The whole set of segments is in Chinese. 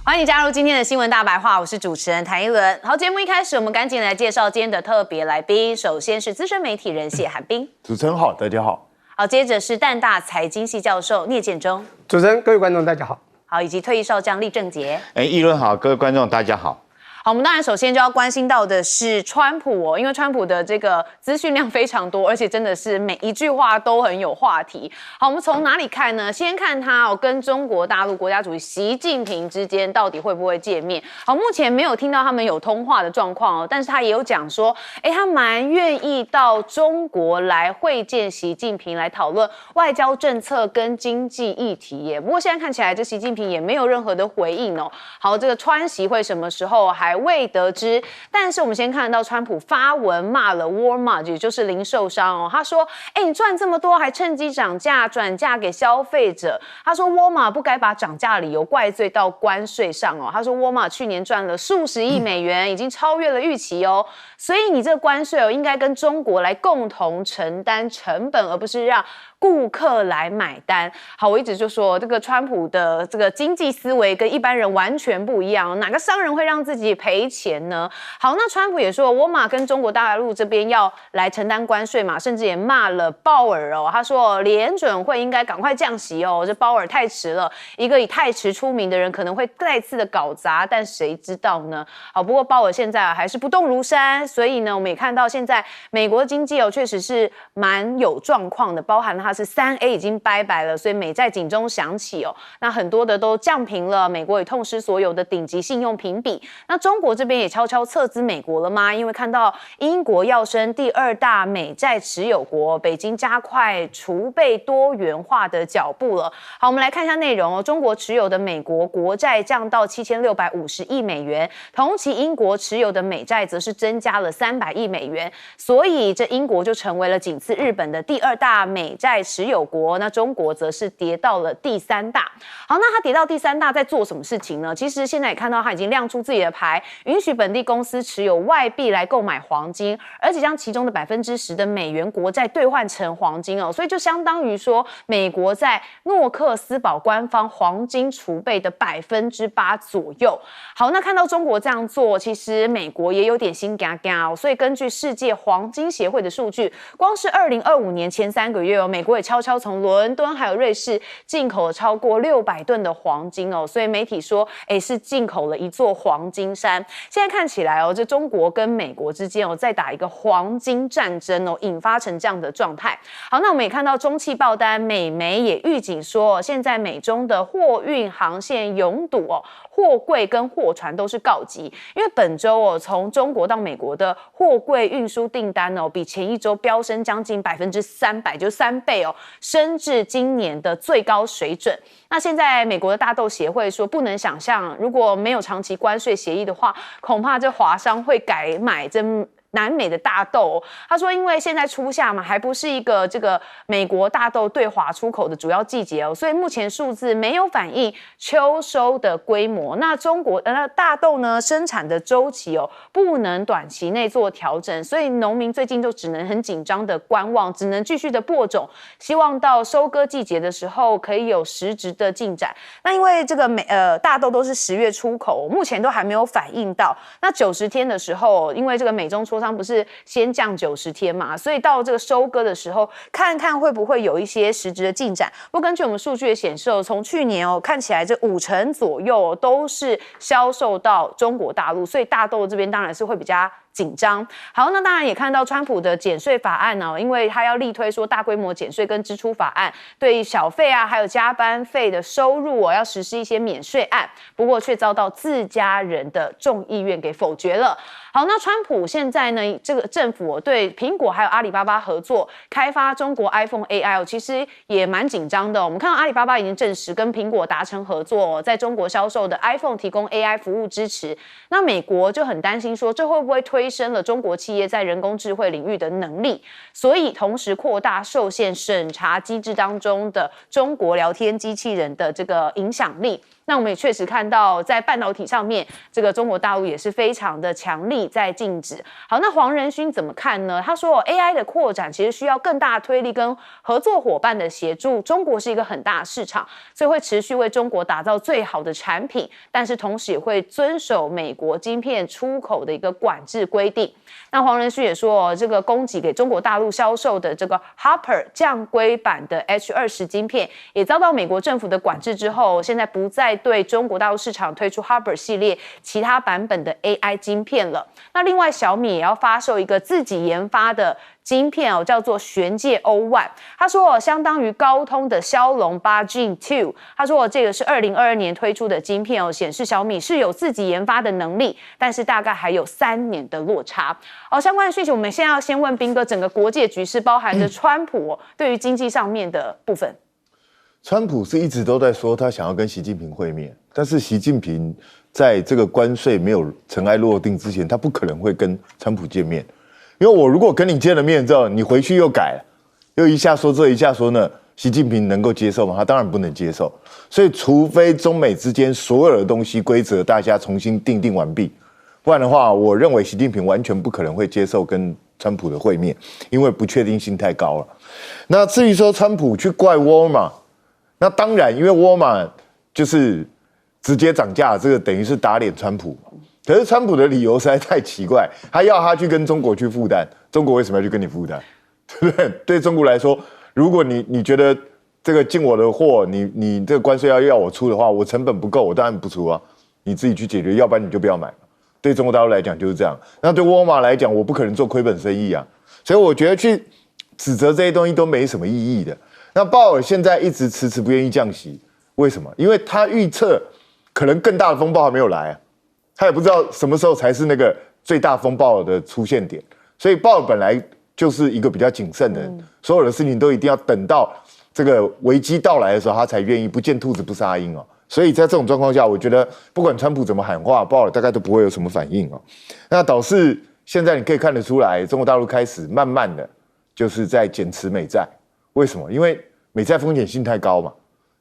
欢迎加入今天的新闻大白话，我是主持人谭一伦。好，节目一开始，我们赶紧来介绍今天的特别来宾。首先是资深媒体人谢寒冰，主持人好，大家好。好，接着是淡大财经系教授聂建中，主持人各位观众大家好。好，以及退役少将厉正杰。一伦好，各位观众大家好。好，我们当然首先就要关心到的是川普哦，因为川普的这个资讯量非常多，而且真的是每一句话都很有话题。好，我们从哪里看呢？先看他跟中国大陆国家主席习近平之间到底会不会见面？好，目前没有听到他们有通话的状况哦，但是他也有讲说，他蛮愿意到中国来会见习近平，来讨论外交政策跟经济议题耶。不过现在看起来，这习近平也没有任何的回应哦。好，这个川习会什么时候还未得知，但是我们先看到川普发文骂了 Walmart， 也就是零售商哦。他说：“你赚这么多，还趁机涨价，转嫁给消费者。”他说 ，Walmart 不该把涨价的理由怪罪到关税上哦。他说 ，Walmart 去年赚了数十亿美元，已经超越了预期哦。所以你这个关税应该跟中国来共同承担成本，而不是让顾客来买单。好，我一直就说这个川普的这个经济思维跟一般人完全不一样，哪个商人会让自己赔钱呢？好，那川普也说，沃尔玛跟中国大陆这边要来承担关税嘛，甚至也骂了鲍尔哦，他说联准会应该赶快降息哦，这鲍尔太迟了，一个以太迟出名的人可能会再次的搞砸，但谁知道呢？好，不过鲍尔现在还是不动如山，所以呢，我们也看到现在美国经济确实是蛮有状况的，包含它是3A 已经拜拜了，所以美债警钟响起哦，那很多的都降评了，美国也痛失所有的顶级信用评比。那中国这边也悄悄撤资美国了吗？因为看到英国要升第2大美债持有国，北京加快储备多元化的脚步了。好，我们来看一下内容哦。中国持有的美国国债降到7650亿美元，同期英国持有的美债则是增加了300亿美元，所以这英国就成为了仅次日本的第2大美债持有国。那中国则是跌到了第3大。好，那它跌到第3大在做什么事情呢？其实现在也看到它已经亮出自己的牌，允许本地公司持有外币来购买黄金，而且将其中的10%的美元国债兑换成黄金哦，所以就相当于说美国在诺克斯堡官方黄金储备的8%左右。好，那看到中国这样做，其实美国也有点心嘎嘎哦，所以根据世界黄金协会的数据，光是2025年前3个月哦，美国也悄悄从伦敦还有瑞士进口了超过600吨的黄金哦，所以媒体说，是进口了一座黄金山。现在看起来哦，这中国跟美国之间在打一个黄金战争哦，引发成这样的状态。好，那我们也看到中汽爆单，美媒也预警说，现在美中的货运航线拥堵哦，货柜跟货船都是告急，因为本周哦，从中国到美国的货柜运输订单哦，比前一周飙升将近300%，就3倍哦，升至今年的最高水准。那现在美国的大豆协会说，不能想象，如果没有长期关税协议的话，恐怕这华商会改买这南美的大豆。他说因为现在初夏嘛，还不是一个这个美国大豆对华出口的主要季节哦，所以目前数字没有反映秋收的规模。那中国大豆呢生产的周期哦，不能短期内做调整，所以农民最近就只能很紧张的观望，只能继续的播种，希望到收割季节的时候可以有实质的进展。那因为这个大豆都是10月出口，目前都还没有反映到。那90天的时候，因为这个美中磋商不是先降90天嘛，所以到这个收割的时候，看看会不会有一些实质的进展。不过根据我们数据的显示，从去年看起来这50%左右都是销售到中国大陆，所以大豆这边当然是会比较紧张。好，那当然也看到川普的减税法案哦，因为他要力推说大规模减税跟支出法案，对小费啊还有加班费的收入要实施一些免税案，不过却遭到自家人的众议院给否决了。好，那川普现在呢，这个政府对苹果还有阿里巴巴合作开发中国 iPhone AI 其实也蛮紧张的。我们看到阿里巴巴已经证实跟苹果达成合作在中国销售的 iPhone 提供 AI 服务支持。那美国就很担心说，这会不会推升了中国企业在人工智慧领域的能力，所以同时扩大受限审查机制当中的中国聊天机器人的这个影响力。那我们也确实看到，在半导体上面，这个中国大陆也是非常的强力在禁止。好，那黄仁勋怎么看呢？他说，AI 的扩展其实需要更大的推力跟合作伙伴的协助。中国是一个很大的市场，所以会持续为中国打造最好的产品，但是同时也会遵守美国晶片出口的一个管制规定。那黄仁勋也说，这个供给给中国大陆销售的这个 Hopper 降规版的 H20晶片，也遭到美国政府的管制之后，现在不再对中国大陆市场推出 Hopper 系列其他版本的 AI 晶片了。那另外，小米也要发售一个自己研发的晶片叫做玄界 O1。他说，相当于高通的骁龙8 Gen 2。他说，这个是2022年推出的晶片显示小米是有自己研发的能力，但是大概还有3年的落差。相关的讯息，我们现在要先问彬哥，整个国际局势包含着川普对于经济上面的部分。川普是一直都在说他想要跟习近平会面，但是习近平在这个关税没有尘埃落定之前，他不可能会跟川普见面，因为我如果跟你见了面之后，你回去又改，又一下说这一下说那，习近平能够接受吗？他当然不能接受。所以，除非中美之间所有的东西规则大家重新定完毕，不然的话，我认为习近平完全不可能会接受跟川普的会面，因为不确定性太高了。那至于说川普去怪沃尔玛，那当然，因为沃尔玛就是直接涨价，这个等于是打脸川普。可是川普的理由实在太奇怪，他要他去跟中国去负担，中国为什么要去跟你负担？对不对？对中国来说，如果你觉得这个进我的货，你这个关税要我出的话，我成本不够，我当然不出啊，你自己去解决，要不然你就不要买嘛。对中国大陆来讲就是这样。那对沃尔玛来讲，我不可能做亏本生意啊，所以我觉得去指责这些东西都没什么意义的。那鲍尔现在一直迟迟不愿意降息，为什么？因为他预测可能更大的风暴还没有来啊，他也不知道什么时候才是那个最大风暴的出现点，所以鲍尔本来就是一个比较谨慎的人，所有的事情都一定要等到这个危机到来的时候，他才愿意不见兔子不撒鹰哦。所以在这种状况下，我觉得不管川普怎么喊话，鲍尔大概都不会有什么反应哦。那导致现在你可以看得出来，中国大陆开始慢慢的就是在减持美债。为什么？因为美债风险性太高嘛。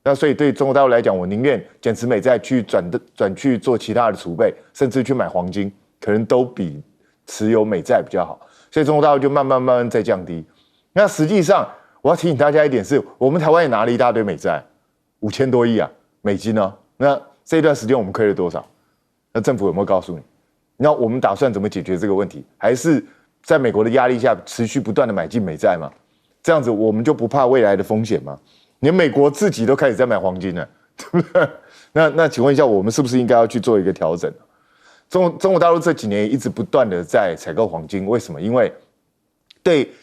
那所以对中国大陆来讲，我宁愿减持美债去转去做其他的储备，甚至去买黄金，可能都比持有美债比较好。所以中国大陆就慢慢在降低。那实际上我要提醒大家一点是，我们台湾也拿了一大堆美债，5000多亿啊美金哦。那这一段时间我们亏了多少？那政府有没有告诉你？那我们打算怎么解决这个问题？还是在美国的压力下持续不断的买进美债吗？这样子我们就不怕未来的风险吗？连美国自己都开始在买黄金了，对不对？那请问一下，我们是不是应该要去做一个调整？中国大陆这几年一直不断的在采购黄金，为什么？因为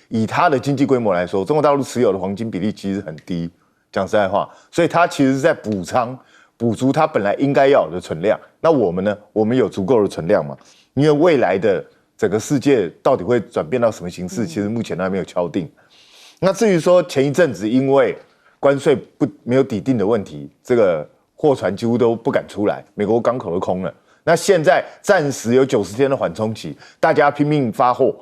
以它的经济规模来说，中国大陆持有的黄金比例其实很低，讲实在话，所以它其实是在补足它本来应该要有的存量。那我们呢？我们有足够的存量吗？因为未来的整个世界到底会转变到什么形式，其实目前都还没有敲定。那至于说前一阵子因为关税没有抵定的问题，这个货船几乎都不敢出来，美国港口都空了。那现在暂时有90天的缓冲期，大家拼命发货。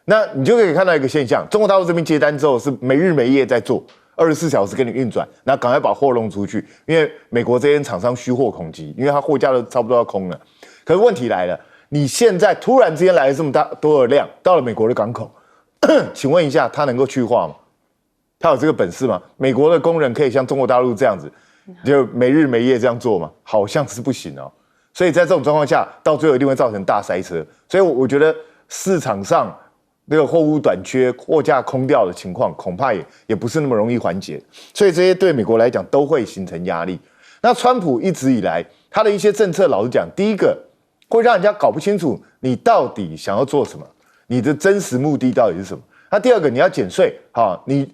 那你就可以看到一个现象，中国大陆这边接单之后是没日没夜在做，24小时给你运转，那赶快把货弄出去，因为美国这边厂商需货恐急，因为它货架都差不多要空了。可是问题来了，你现在突然之间来了这么多的量，到了美国的港口，请问一下，他能够去化吗？他有这个本事吗？美国的工人可以像中国大陆这样子，就没日没夜这样做吗？好像是不行哦。所以在这种状况下，到最后一定会造成大塞车。所以我觉得市场上那个货物短缺、货架空掉的情况，恐怕也不是那么容易缓解。所以这些对美国来讲都会形成压力。那川普一直以来他的一些政策，老实讲，第一个会让人家搞不清楚你到底想要做什么，你的真实目的到底是什么。那第二个，你要减税，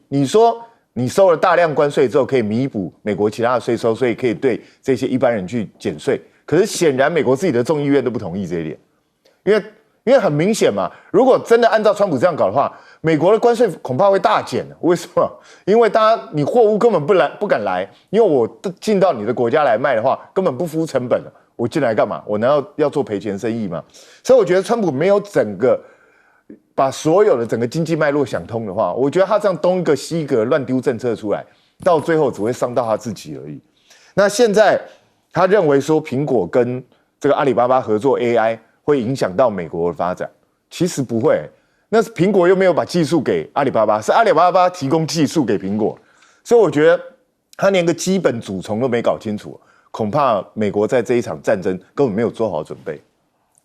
你说你收了大量关税之后，可以弥补美国其他的税收，所以可以对这些一般人去减税。可是显然美国自己的众议院都不同意这一点，因为很明显嘛，如果真的按照川普这样搞的话，美国的关税恐怕会大减。为什么？因为你货物根本不敢来，因为我进到你的国家来卖的话，根本不敷成本了。我进来干嘛？我难道要做赔钱生意吗？所以我觉得川普没有把所有的整个经济脉络想通的话，我觉得他这样东一个西一个乱丢政策出来，到最后只会伤到他自己而已。那现在他认为说苹果跟这个阿里巴巴合作 AI 会影响到美国的发展，其实不会，那是苹果又没有把技术给阿里巴巴，是阿里巴巴提供技术给苹果，所以我觉得他连个基本主从都没搞清楚，恐怕美国在这一场战争根本没有做好准备。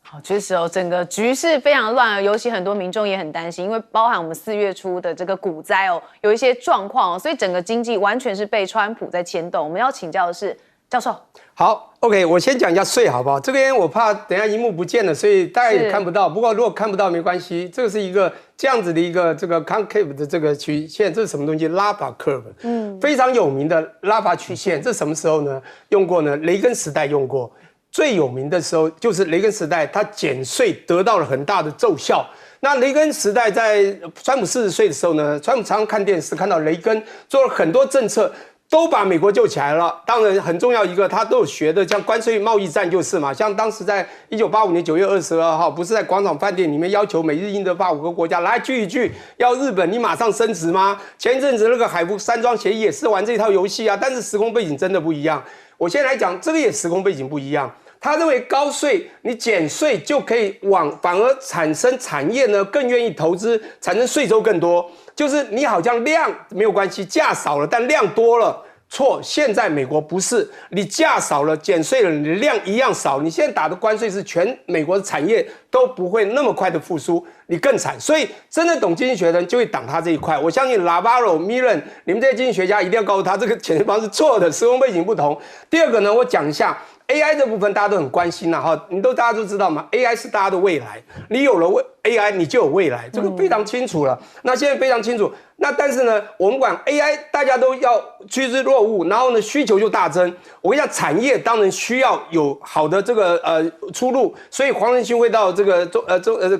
好，确实哦，整个局势非常乱，尤其很多民众也很担心，因为包含我们4月初的这个股灾哦，有一些状况哦，所以整个经济完全是被川普在牵动。我们要请教的是教授。好 ，OK， 我先讲一下税好不好？这边我怕等一下荧幕不见了，所以大家也看不到。不过如果看不到没关系，这个是一个这样子的一个这个 concave 的这个曲线，这是什么东西 ？Lava curve， 非常有名的 Lava 曲线。这什么时候呢？用过呢？雷根时代用过。最有名的时候就是雷根时代，他减税得到了很大的奏效。那雷根时代在川普40岁的时候呢，川普常常看电视，看到雷根做了很多政策。都把美国救起来了。当然很重要一个，他都有学的，像关税贸易战就是嘛。像当时在1985年9月22号，不是在广场饭店里面要求美日英德法5个国家来聚一聚，要日本你马上升值吗？前一阵子那个海服山庄协议也是玩这套游戏啊，但是时空背景真的不一样。我先来讲，这个也时空背景不一样。他认为高税，你减税就可以反而产生产业呢更愿意投资，产生税收更多。就是你好像量没有关系，价少了，但量多了。错，现在美国不是，你价少了，减税了，你的量一样少。你现在打的关税是全美国的产业都不会那么快的复苏，你更惨。所以真的懂经济学的人就会挡他这一块。我相信 Navarro、Millen， 你们这些经济学家一定要告诉他，这个减税方式错的，时空背景不同。第二个呢，我讲一下。AI 这部分大家都很关心哈，大家都知道嘛 ，AI 是大家的未来，你有了AI 你就有未来，这个非常清楚了。那现在非常清楚，那但是呢，我们管 AI 大家都要趋之若鹜，然后呢需求就大增。我跟你讲，产业当然需要有好的这个出路，所以黄仁勋会到这个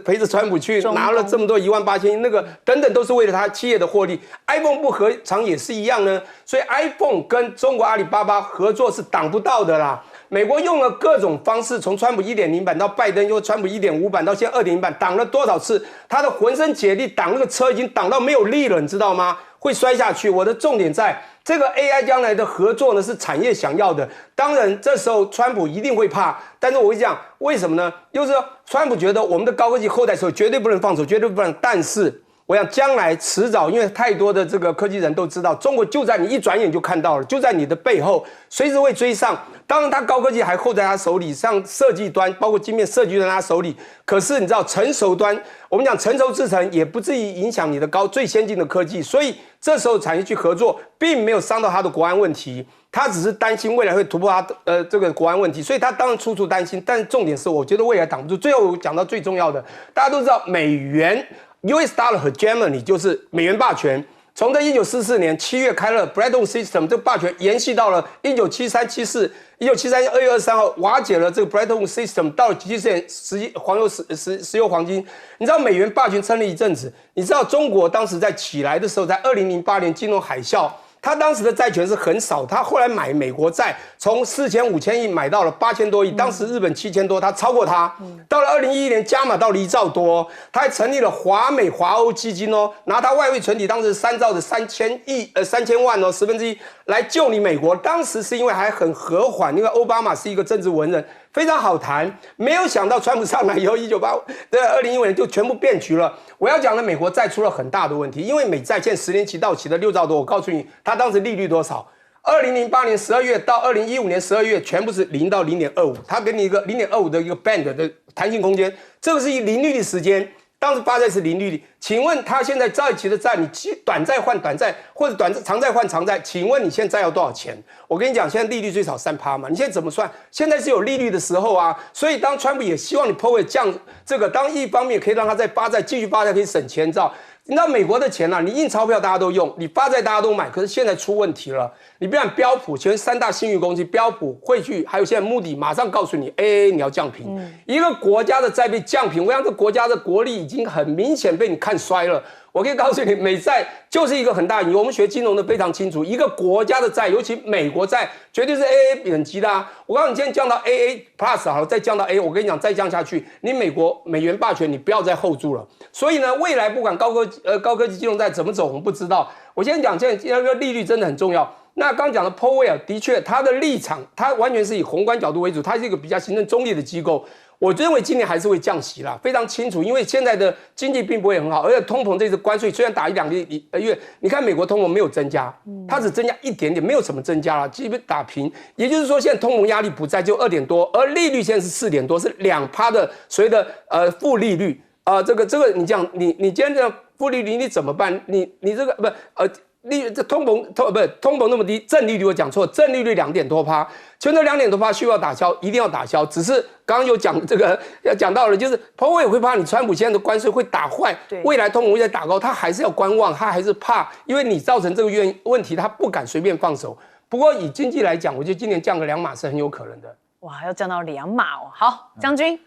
陪着川普去拿了这么多18000亿，那个等等都是为了他企业的获利。iPhone 不何尝也是一样呢？所以 iPhone 跟中国阿里巴巴合作是挡不到的啦。美国用了各种方式，从川普1.0版到拜登，又川普1.5版到现在2.0版，挡了多少次？他的浑身解力挡那个车已经挡到没有力了，你知道吗？会摔下去。我的重点在这个 AI 将来的合作呢，是产业想要的。当然，这时候川普一定会怕，但是我会讲为什么呢？就是说，川普觉得我们的高科技后代手绝对不能放手，绝对不能。但是我想将来迟早，因为太多的这个科技人都知道，中国就在你一转眼就看到了，就在你的背后，随时会追上。当然，他高科技还扣在他手里，像设计端，包括晶片设计在他手里。可是你知道，成熟端，我们讲成熟制程也不至于影响你的最先进的科技。所以这时候产业去合作，并没有伤到他的国安问题，他只是担心未来会突破他这个国安问题，所以他当然处处担心。但是重点是，我觉得未来挡不住。最后我讲到最重要的，大家都知道美元。US dollar hegemony 就是美元霸权，从这1944年7月开了 Bretton Woods System， 这个霸权延续到了1973、74、1973 2月23号瓦解了这个 Bretton Woods System， 到了74年石油黄金。你知道美元霸权撑了一阵子，你知道中国当时在起来的时候，在2008年金融海啸。他当时的债权是很少，他后来买美国债，从4000、5000亿买到了8000多亿，当时日本7000多，他超过他。到了2011年加码到了1兆多，他还成立了华美华欧基金哦，拿他外汇存底当时3兆的3000万哦，1/10来救你美国。当时是因为还很和缓，因为奥巴马是一个政治文人，非常好谈。没有想到川普上来以后，2015年就全部变局了。我要讲的美国债出了很大的问题，因为美债现在10年期到期的6兆多，我告诉你，它当时利率多少？2008年12月到2015年12月，全部是0到0.25，它给你一个0.25的一个 band 的弹性空间，这个是以零利率时间。当时发债是零利率，请问他现在在一起的债，你短债换短债，或者长债换长债，请问你现在要多少钱？我跟你讲，现在利率最少3%嘛，你现在怎么算？现在是有利率的时候啊，所以当川普也希望你 POE 降这个，当一方面可以让他在发债继续发债可以省钱，你知道美国的钱啊，你印钞票大家都用，你发债大家都买，可是现在出问题了。你不然标普，前3大信誉公司标普、汇聚，还有现在穆迪，马上告诉你 ，AA 你要降评。一个国家的债被降评，我想这国家的国力已经很明显被你看衰了。我可以告诉你，美债就是一个很大隐忧。我们学金融的非常清楚，一个国家的债，尤其美国债，绝对是 AA 等级的啊。我告诉你，今天降到 AA Plus 好了，再降到 A， 我跟你讲，再降下去，你美元霸权，你不要再 hold 住了。所以呢，未来不管高科技金融债怎么走，我们不知道。我先讲，现在利率真的很重要。那刚讲的 Powell 的确，他的立场，他完全是以宏观角度为主，他是一个比较行政中立的机构。我认为今年还是会降息啦，非常清楚，因为现在的经济并不会很好，而且通膨这次关税虽然打1-2个月，你看美国通膨没有增加，它只增加一点点，没有什么增加啦，基本打平。也就是说，现在通膨压力不在，就2点多，而利率现在是4点多，是2%的所谓的负利率这个你讲你今天这负利率你怎么办？你这个通膨那么低，正利率我讲错，正利率2点多%，全都2点多%需要打消，一定要打消。只是刚刚有讲这个要讲到了，就是Powell也会怕你川普现在的关税会打坏，未来通膨会再打高，他还是要观望，他还是怕，因为你造成这个问题，他不敢随便放手。不过以经济来讲，我觉得今年降个2码是很有可能的。哇，要降到2码哦。好，将军，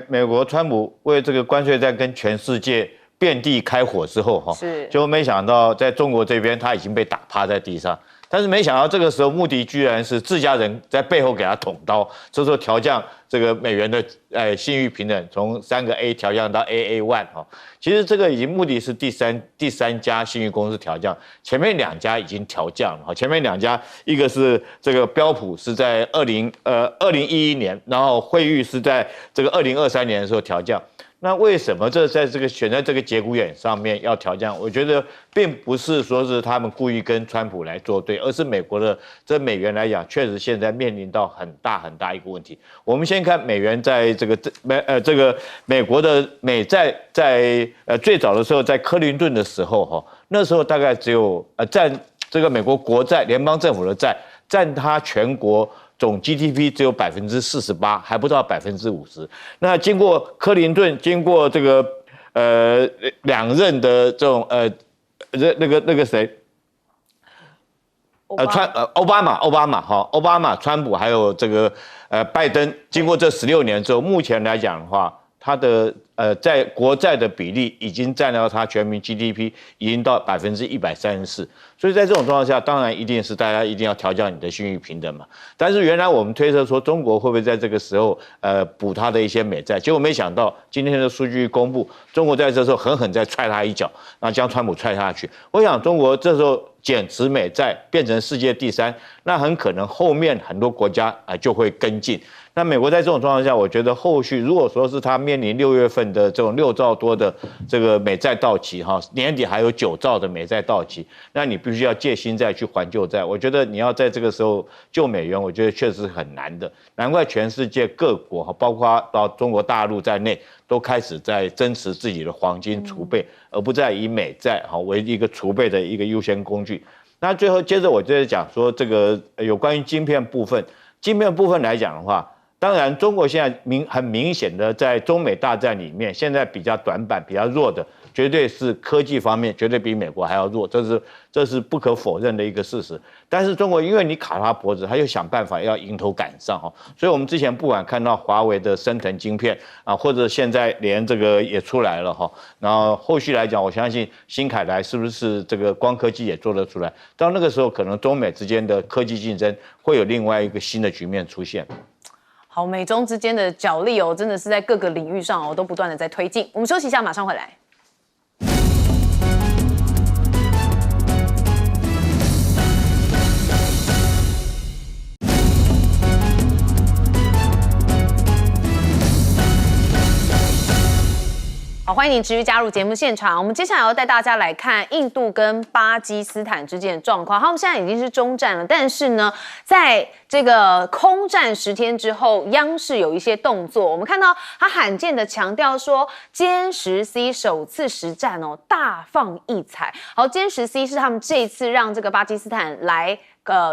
美国川普为这个关税战跟全世界遍地开火之后，就没想到在中国这边他已经被打趴在地上，但是没想到这个时候目的居然是自家人在背后给他捅刀，这时候调降这个美元的信誉平等从3个 A 调降到 AA1 其实这个已经目的是第三家信誉公司调降，前面2家已经调降了前面2家一个是这个标普是在2011年，然后惠誉是在这个2023年的时候调降。那为什么在这个选在这个节骨眼上面要调降？我觉得并不是说是他们故意跟川普来作对，而是美国的这美元来讲，确实现在面临到很大一个问题。我们先看美元在这个美国的美债在最早的时候在克林顿的时候那时候大概只有占这个美国国债联邦政府的债占它全国总 GDP 只有48%，还不到50%。那经过克林顿，经过这个2任的这种那个谁，奥巴马、川普还有这个拜登，经过这16年之后，目前来讲的话，它的在国债的比例已经占到它全民 GDP 已经到134%，所以在这种状况下，当然一定是大家一定要调降你的信誉平等嘛。但是原来我们推测说中国会不会在这个时候补它的一些美债，结果没想到今天的数据公布，中国在这时候狠狠再踹他一脚，然后将川普踹下去。我想中国这时候减持美债变成世界第3，那很可能后面很多国家就会跟进。那美国在这种状况下，我觉得后续如果说是它面临6月份的这种6兆多的这个美债到期年底还有9兆的美债到期，那你必须要借新债去还旧债。我觉得你要在这个时候救美元，我觉得确实很难的。难怪全世界各国包括到中国大陆在内，都开始在增持自己的黄金储备，而不再以美债为一个储备的一个优先工具。那最后接着我就是讲说这个有关于晶片部分来讲的话。当然，中国现在很明显的在中美大战里面，现在比较短板、比较弱的，绝对是科技方面，绝对比美国还要弱，这是不可否认的一个事实。但是中国因为你卡他脖子，他又想办法要迎头赶上所以我们之前不管看到华为的升腾晶片或者现在连这个也出来了然后后续来讲，我相信新凯来是不是这个光科技也做得出来？到那个时候，可能中美之间的科技竞争会有另外一个新的局面出现。好，美中之间的角力真的是在各个领域上都不断的在推进。我们休息一下，马上回来。好，欢迎你持续加入节目现场。我们接下来要带大家来看印度跟巴基斯坦之间的状况。他们现在已经是中战了，但是呢，在这个空战10天之后，央视有一些动作。我们看到他罕见的强调说，歼10C 首次实战大放异彩。好，歼10C 是他们这一次让这个巴基斯坦来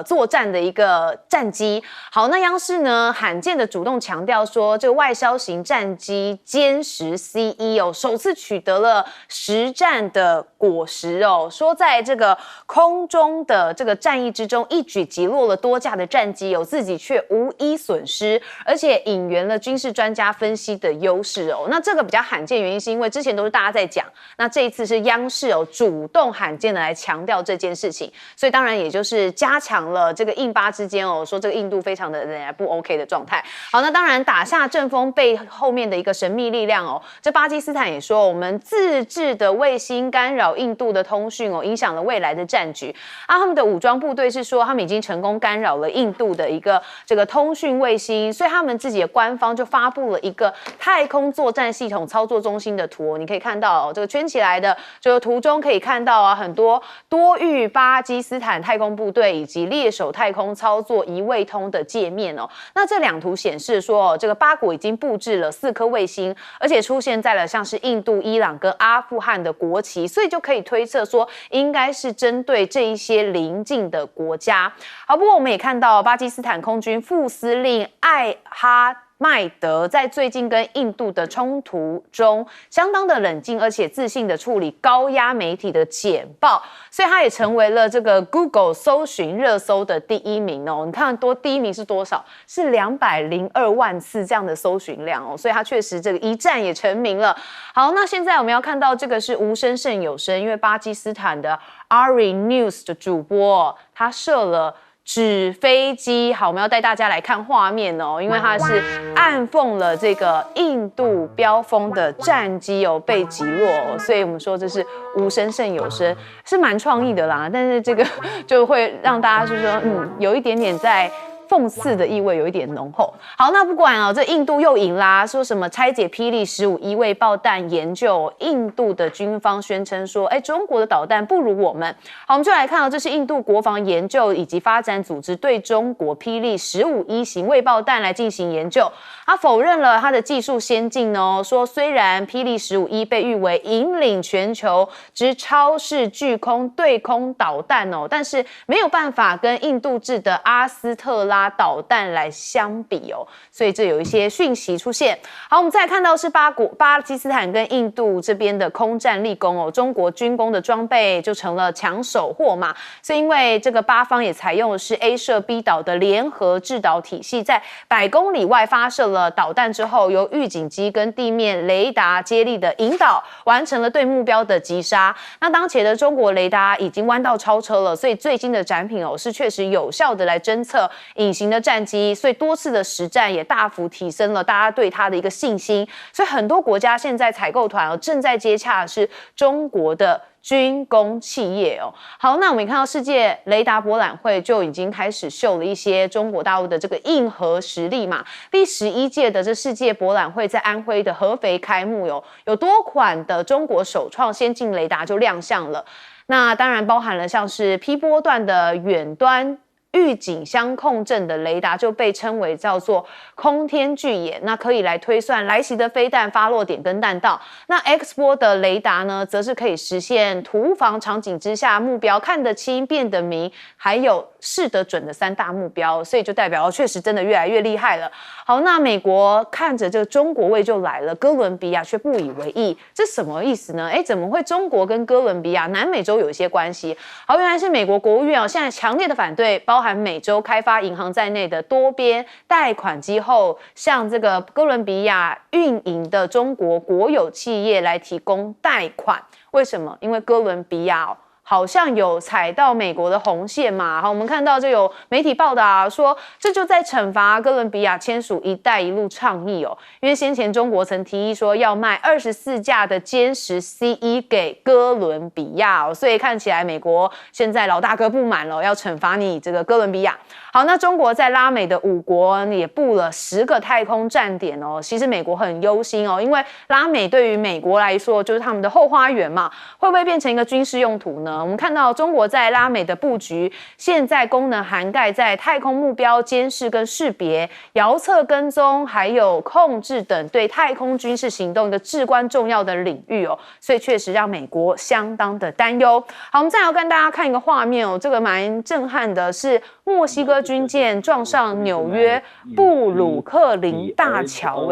作战的一个战机。好，那央视呢罕见的主动强调说，这个外销型战机歼十 C1哦，首次取得了实战的果实哦，说在这个空中的这个战役之中，一举击落了多架的战机哦，自己却无一损失，而且引援了军事专家分析的优势哦。那这个比较罕见原因是因为之前都是大家在讲，那这一次是央视哦主动罕见的来强调这件事情，所以当然也就是加强了这个印巴之间哦，说这个印度非常的仍然不 OK 的状态。好，那当然打下阵风背后面的一个神秘力量哦，这巴基斯坦也说，我们自制的卫星干扰印度的通讯哦，影响了未来的战局。他们的武装部队是说，他们已经成功干扰了印度的一个这个通讯卫星，所以他们自己的官方就发布了一个太空作战系统操作中心的图，你可以看到哦，这个圈起来的，就图中可以看到啊，很多多域巴基斯坦太空部队以及猎手太空操作一卫通的界面哦。那这两图显示说，这个巴国已经布置了4颗卫星，而且出现在了像是印度、伊朗跟阿富汗的国旗，所以就可以推测说，应该是针对这一些邻近的国家。好，不过我们也看到巴基斯坦空军副司令艾哈麦德在最近跟印度的冲突中，相当的冷静而且自信的处理高压媒体的简报，所以他也成为了这个 Google 搜寻热搜的第1名哦。你看第1名是多少？是202万次这样的搜寻量哦，所以他确实这个一战也成名了。好，那现在我们要看到这个是无声胜有声，因为巴基斯坦的 Ari News 的主播他射了纸飞机。好，我们要带大家来看画面哦，因为它是暗讽了这个印度标风的战机哦被击落哦，所以我们说这是无声胜有声，是蛮创意的啦。但是这个就会让大家就说，有一点点在讽刺的意味有一点浓厚。好，那不管哦，这印度又赢啦，说什么拆解霹雳15一位爆弹研究，印度的军方宣称说，中国的导弹不如我们。好，我们就来看到，这是印度国防研究以及发展组织对中国霹雳15一型卫爆弹来进行研究，他否认了他的技术先进哦，说虽然霹雳15一被誉为引领全球之超视距空对空导弹哦，但是没有办法跟印度制的阿斯特拉导弹来相比哦，所以这有一些讯息出现。好，我们再来看到是巴基斯坦跟印度这边的空战立功哦，中国军工的装备就成了抢手货嘛，所以因为这个巴方也采用的是 A 射 B 导的联合制导体系，在100公里外发射了导弹之后，由预警机跟地面雷达接力的引导，完成了对目标的击杀。那当前的中国雷达已经弯道超车了，所以最新的展品哦是确实有效的来侦测隐形的战机，所以多次的实战也大幅提升了大家对它的一个信心。所以很多国家现在采购团正在接洽的是中国的军工企业哦。好，那我们看到世界雷达博览会就已经开始秀了一些中国大陆的这个硬核实力嘛。第11届的这世界博览会在安徽的合肥开幕有多款的中国首创先进雷达就亮相了。那当然包含了像是 P 波段的远端预警相控阵的雷达就被称为叫做空天巨眼，那可以来推算来袭的飞弹发落点跟弹道。那 X 波的雷达呢，则是可以实现突防场景之下目标看得清、辨得明，还有试得准的3大目标，所以就代表确实真的越来越厉害了。好，那美国看着这个中国味就来了，哥伦比亚却不以为意，这什么意思呢？怎么会中国跟哥伦比亚、南美洲有一些关系？好，原来是美国国务院现在强烈的反对包含美洲开发银行在内的多边贷款机构向这个哥伦比亚运营的中国国有企业来提供贷款。为什么？因为哥伦比亚好像有踩到美国的红线嘛。好，我们看到就有媒体报道说，这就在惩罚哥伦比亚签署一带一路倡议哦。因为先前中国曾提议说要卖24架的歼十 C1给哥伦比亚哦，所以看起来美国现在老大哥不满了，要惩罚你这个哥伦比亚。好，那中国在拉美的5国也布了10个太空站点哦。其实美国很忧心哦，因为拉美对于美国来说就是他们的后花园嘛，会不会变成一个军事用途呢？呢？我们看到中国在拉美的布局，现在功能涵盖在太空目标监视跟识别、遥测跟踪，还有控制等对太空军事行动一个至关重要的领域哦，所以确实让美国相当的担忧。好，我们再来跟大家看一个画面哦，这个蛮震撼的，是墨西哥军舰撞上纽约布鲁克林大桥，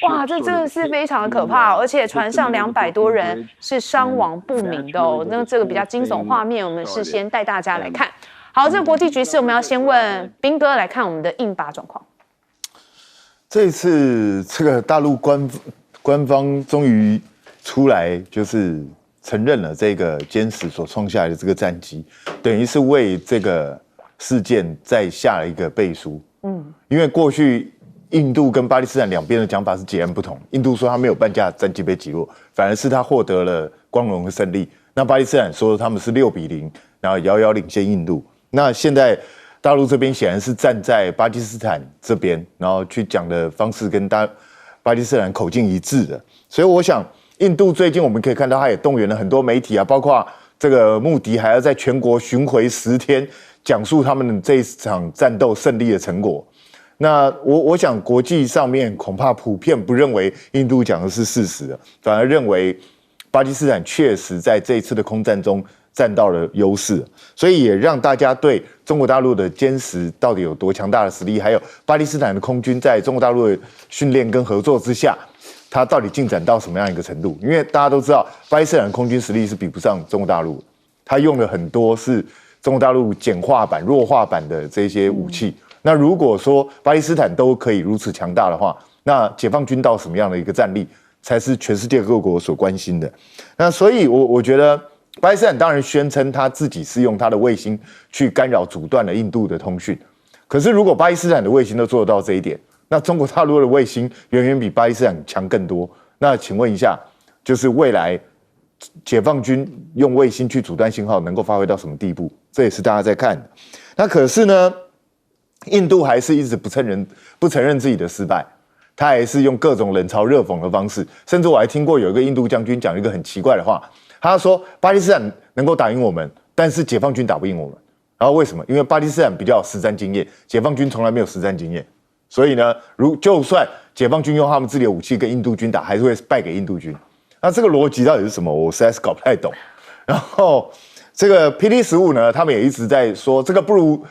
哇，这真的是非常的可怕哦，而且船上200多人是伤亡不明的哦。那这个比较惊悚画面，我们是先带大家来看。好，这个国际局势，我们要先问彬哥来看我们的印巴状况。这一次，这个大陆官方终于出来，就是承认了这个歼10所创下来的这个战绩，等于是为这个事件再下了一个背书。因为过去印度跟巴基斯坦两边的讲法是截然不同。印度说他没有半架战机被击落，反而是他获得了光荣的胜利。那巴基斯坦说他们是6-0，然后遥遥领先印度。那现在大陆这边显然是站在巴基斯坦这边，然后去讲的方式跟巴基斯坦口径一致的。所以我想，印度最近我们可以看到，他也动员了很多媒体啊，包括这个穆迪还要在全国巡回10天，讲述他们这一场战斗胜利的成果。那我想国际上面恐怕普遍不认为印度讲的是事实的，反而认为巴基斯坦确实在这一次的空战中占到了优势，所以也让大家对中国大陆的歼10到底有多强大的实力，还有巴基斯坦的空军在中国大陆的训练跟合作之下，它到底进展到什么样一个程度？因为大家都知道，巴基斯坦的空军实力是比不上中国大陆的，它用了很多是中国大陆简化版、弱化版的这些武器。那如果说巴基斯坦都可以如此强大的话，那解放军到什么样的一个战力，才是全世界各国所关心的。那所以我觉得巴基斯坦当然宣称他自己是用他的卫星去干扰阻断了印度的通讯，可是如果巴基斯坦的卫星都做得到这一点，那中国大陆的卫星远远比巴基斯坦强更多。那请问一下，就是未来解放军用卫星去阻断信号能够发挥到什么地步？这也是大家在看的。那可是呢，印度还是一直不承认自己的失败，他还是用各种冷嘲热讽的方式，甚至我还听过有一个印度将军讲一个很奇怪的话，他说巴基斯坦能够打赢我们，但是解放军打不赢我们。然后为什么？因为巴基斯坦比较有实战经验，解放军从来没有实战经验，所以呢，就算解放军用他们自己的武器跟印度军打，还是会败给印度军。那这个逻辑到底是什么？我实在是搞不太懂。然后这个 PD-15呢，他们也一直在说这个不如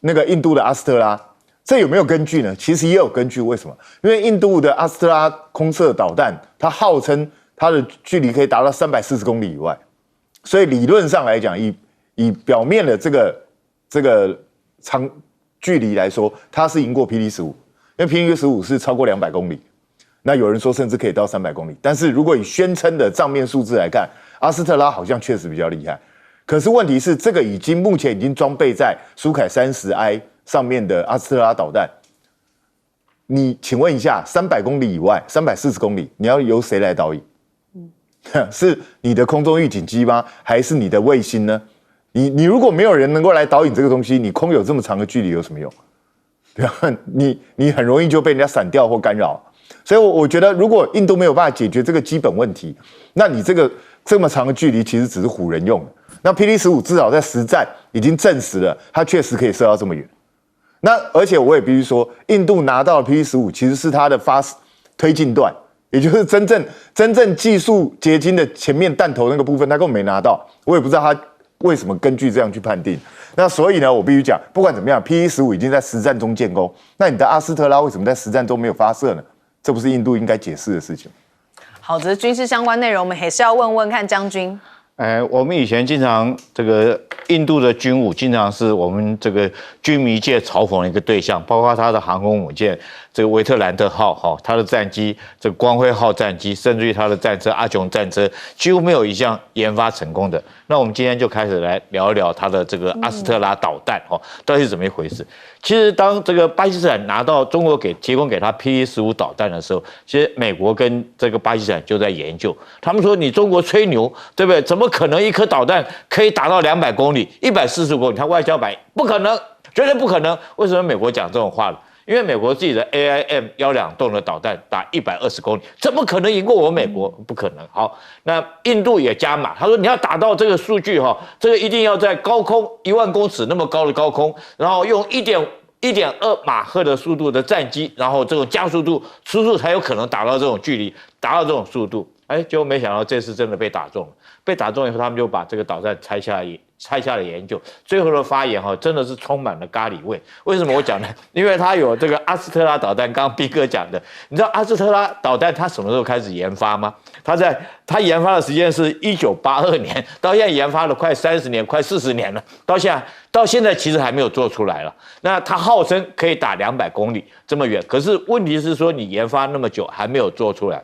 那个印度的阿斯特拉，这有没有根据呢？其实也有根据。为什么？因为印度的阿斯特拉空射导弹，它号称它的距离可以达到340公里以外，所以理论上来讲，以表面的这个长距离来说，它是赢过 PD-15，因为 PD-15是超过200公里，那有人说甚至可以到300公里。但是如果以宣称的账面数字来看，阿斯特拉好像确实比较厉害。可是问题是，这个目前已经装备在苏凯30I 上面的阿斯特拉导弹，你请问一下，300公里以外，340公里，你要由谁来导引？是你的空中预警机吗？还是你的卫星呢？你如果没有人能够来导引这个东西，你空有这么长的距离有什么用？对吧？你很容易就被人家闪掉或干扰。所以我觉得，如果印度没有办法解决这个基本问题，那你这么长的距离其实只是唬人用的。那 PD-15至少在实战已经证实了，它确实可以射到这么远。那而且我也必须说，印度拿到的 PD-15其实是它的推进段，也就是真正技术结晶的前面弹头那个部分，它根本没拿到。我也不知道它为什么根据这样去判定。那所以呢，我必须讲，不管怎么样 ，PD-15已经在实战中建功。那你的阿斯特拉为什么在实战中没有发射呢？这不是印度应该解释的事情。好，这是军事相关内容，我们还是要问看将军。我们以前经常这个印度的军武，经常是我们这个军迷界嘲讽的一个对象，包括它的航空母舰这个维特兰特号，它的战机这个光辉号战机，甚至于它的战车阿琼战车，几乎没有一项研发成功的。那我们今天就开始来聊一聊它的这个阿斯特拉导弹，到底是怎么一回事？其实当这个巴基斯坦拿到中国提供给他 PD-15导弹的时候，其实美国跟这个巴基斯坦就在研究，他们说你中国吹牛，对不对？怎么可能一颗导弹可以打到200公里、140公里？它外交版不可能，绝对不可能。为什么美国讲这种话呢？因为美国自己的 AIM-12洞的导弹打120公里，怎么可能赢过我美国？不可能。好，那印度也加码，他说你要达到这个数据哈，这个一定要在高空10000公尺那么高的高空，然后用1.2马赫的速度的战机，然后这种加速度初速才有可能达到这种距离，达到这种速度。哎，结果没想到这次真的被打中了。被打中以后，他们就把这个导弹拆下来研究，最后的发言哈，真的是充满了咖喱味。为什么我讲呢？因为它有这个阿斯特拉导弹，刚刚 B 哥讲的，你知道阿斯特拉导弹它什么时候开始研发吗？它研发的时间是1982年，到现在研发了快30年，快40年了，到现在其实还没有做出来了。那它号称可以打200公里这么远，可是问题是说你研发那么久还没有做出来。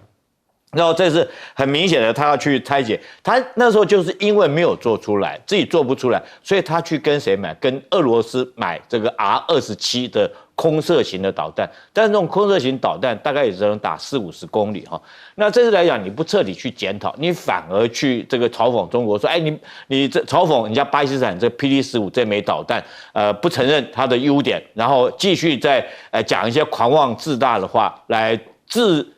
然后这是很明显的，他要去拆解。他那时候就是因为没有做出来，自己做不出来，所以他去跟谁买？跟俄罗斯买这个 R-27的空射型的导弹。但是这种空射型导弹大概也只能打40-50公里哈。那这次来讲，你不彻底去检讨，你反而去这个嘲讽中国，说，哎，你这嘲讽人家巴基斯坦这 PD-15这枚导弹，不承认它的优点，然后继续再讲一些狂妄自大的话来自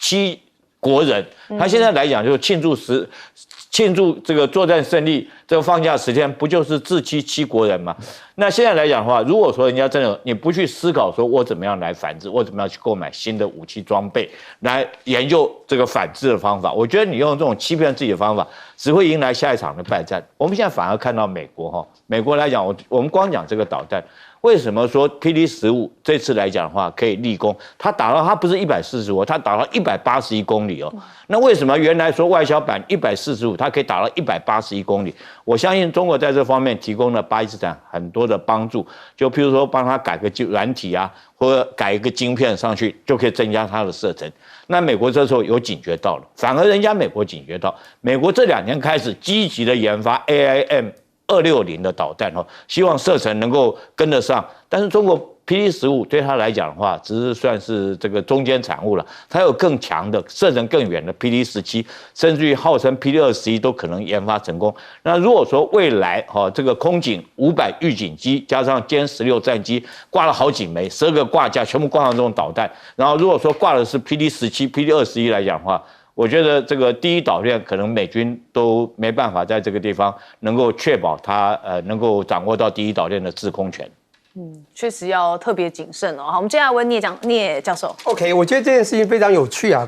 欺国人，他现在来讲就是庆祝这个作战胜利，这个放假10天，不就是自欺国人吗？那现在来讲的话，如果说人家真的你不去思考说我怎么样来反制，我怎么样去购买新的武器装备，来研究这个反制的方法，我觉得你用这种欺骗自己的方法，只会迎来下一场的败战。我们现在反而看到美国来讲，我们光讲这个导弹。为什么说 PD-15这次来讲的话可以立功？它不是145，它打到181公里哦。那为什么原来说外销版145，它可以打到181公里？我相信中国在这方面提供了巴基斯坦很多的帮助，就譬如说帮他改个软体啊，或者改一个晶片上去，就可以增加它的射程。那美国这时候有警觉到了，反而人家美国警觉到，美国这2年开始积极的研发 AIM-260的导弹希望射程能够跟得上，但是中国 PD-15对他来讲的话，只是算是这个中间产物了。它有更强的射程更远的 PD-17，甚至于号称 PD-21都可能研发成功。那如果说未来这个空警500预警机加上歼16战机挂了好几枚，12个挂架全部挂上这种导弹，然后如果说挂的是 PD-17、PD-21来讲的话，我觉得这个第一岛链可能美军都没办法在这个地方能够确保它能够掌握到第一岛链的制空权。确实要特别谨慎哦。好，我们接下来问聂教授。OK， 我觉得这件事情非常有趣啊。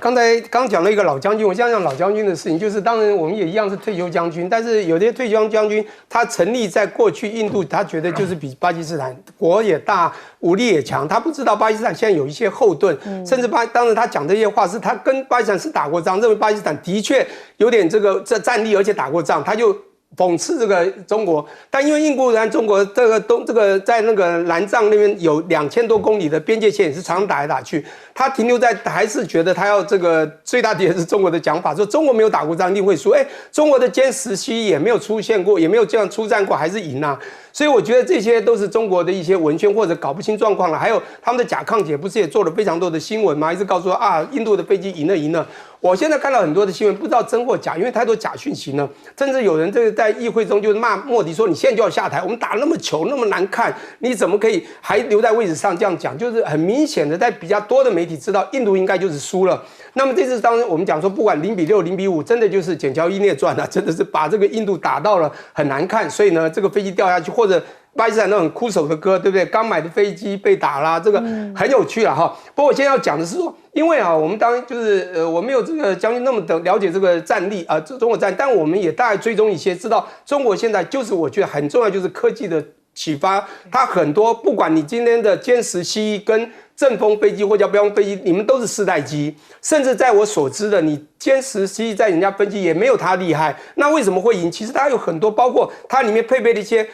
刚讲了一个老将军，我现在讲老将军的事情，就是当然我们也一样是退休将军，但是有些退休将军他成立在过去印度，他觉得就是比巴基斯坦国也大，武力也强，他不知道巴基斯坦现在有一些后盾，甚至当时他讲这些话是他跟巴基斯坦是打过仗，认为巴基斯坦的确有点这战力，而且打过仗，他就讽刺这个中国，但因为印度和中国这个在那个南藏那边有2000多公里的边界线，也是常常打来打去。他停留在还是觉得他要这个最大敌人是中国的讲法，说中国没有打过仗一定会输。中国的歼17也没有出现过，也没有这样出战过，还是赢啊。所以我觉得这些都是中国的一些文宣或者搞不清状况了。还有他们的假抗姐不是也做了非常多的新闻吗？一直告诉说印度的飞机赢了。我现在看到很多的新闻，不知道真或假，因为太多假讯息呢。甚至有人在议会中就骂莫迪说：“你现在就要下台，我们打那么糗，那么难看，你怎么可以还留在位置上？”这样讲，就是很明显的，在比较多的媒体知道印度应该就是输了。那么这次当然我们讲说，不管0-6、0-5，真的就是《笈桥伊涅传》啊，真的是把这个印度打到了很难看，所以呢，这个飞机掉下去，或者巴基斯坦那种哭手的歌，对不对？刚买的飞机被打啦，这个很有趣了哈。不过我现在要讲的是说，因为我们当然就是我没有这个将军那么的了解这个战力中国战，但我们也大概追踪一些，知道中国现在就是我觉得很重要，就是科技的启发，它很多不管你今天的歼17跟阵风飞机或叫标风飞机，你们都是4代机，甚至在我所知的，你歼17在人家分机也没有它厉害。那为什么会赢？其实它有很多，包括它里面配备的一些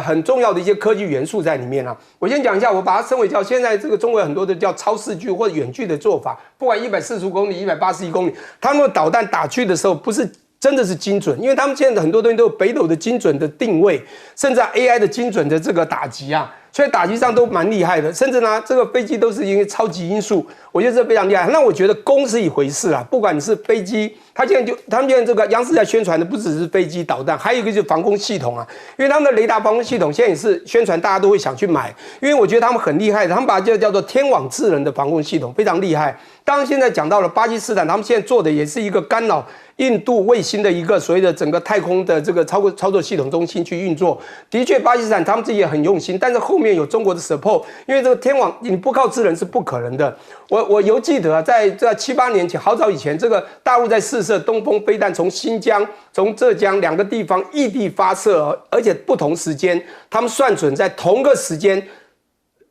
很重要的一些科技元素在里面啊。我先讲一下，我把它称为叫现在这个中国有很多的叫超视距或者远距的做法，不管145公里、181公里，他们的导弹打去的时候不是真的是精准，因为他们现在很多东西都有北斗的精准的定位，甚至AI 的精准的这个打击啊。所以打击上都蛮厉害的，甚至呢，这个飞机都是因为超级音速，我觉得这非常厉害。那我觉得攻是一回事啊，不管你是飞机，他们现在这个央视在宣传的不只是飞机导弹，还有一个就是防空系统啊，因为他们的雷达防空系统现在也是宣传，大家都会想去买，因为我觉得他们很厉害的，他们把这个叫做天网智能的防空系统，非常厉害。当然现在讲到了巴基斯坦，他们现在做的也是一个干扰印度卫星的一个所谓的整个太空的这个操作系统中心去运作。的确，巴基斯坦他们自己也很用心，但是后面有中国的 support， 因为这个天网你不靠智能是不可能的。我犹记得啊，在7、8年前，好早以前，这个大陆在试射东风飞弹，从新疆、从浙江2个地方异地发射，而且不同时间，他们算准在同个时间。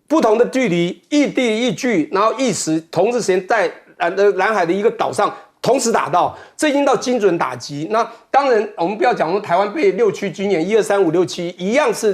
不同的距离，异地异距，然后异时，同时间在南海的一个岛上同时打到，这已经到精准打击。那当然，我们不要讲说台湾被6区军演1、2、3、5、6、7一样是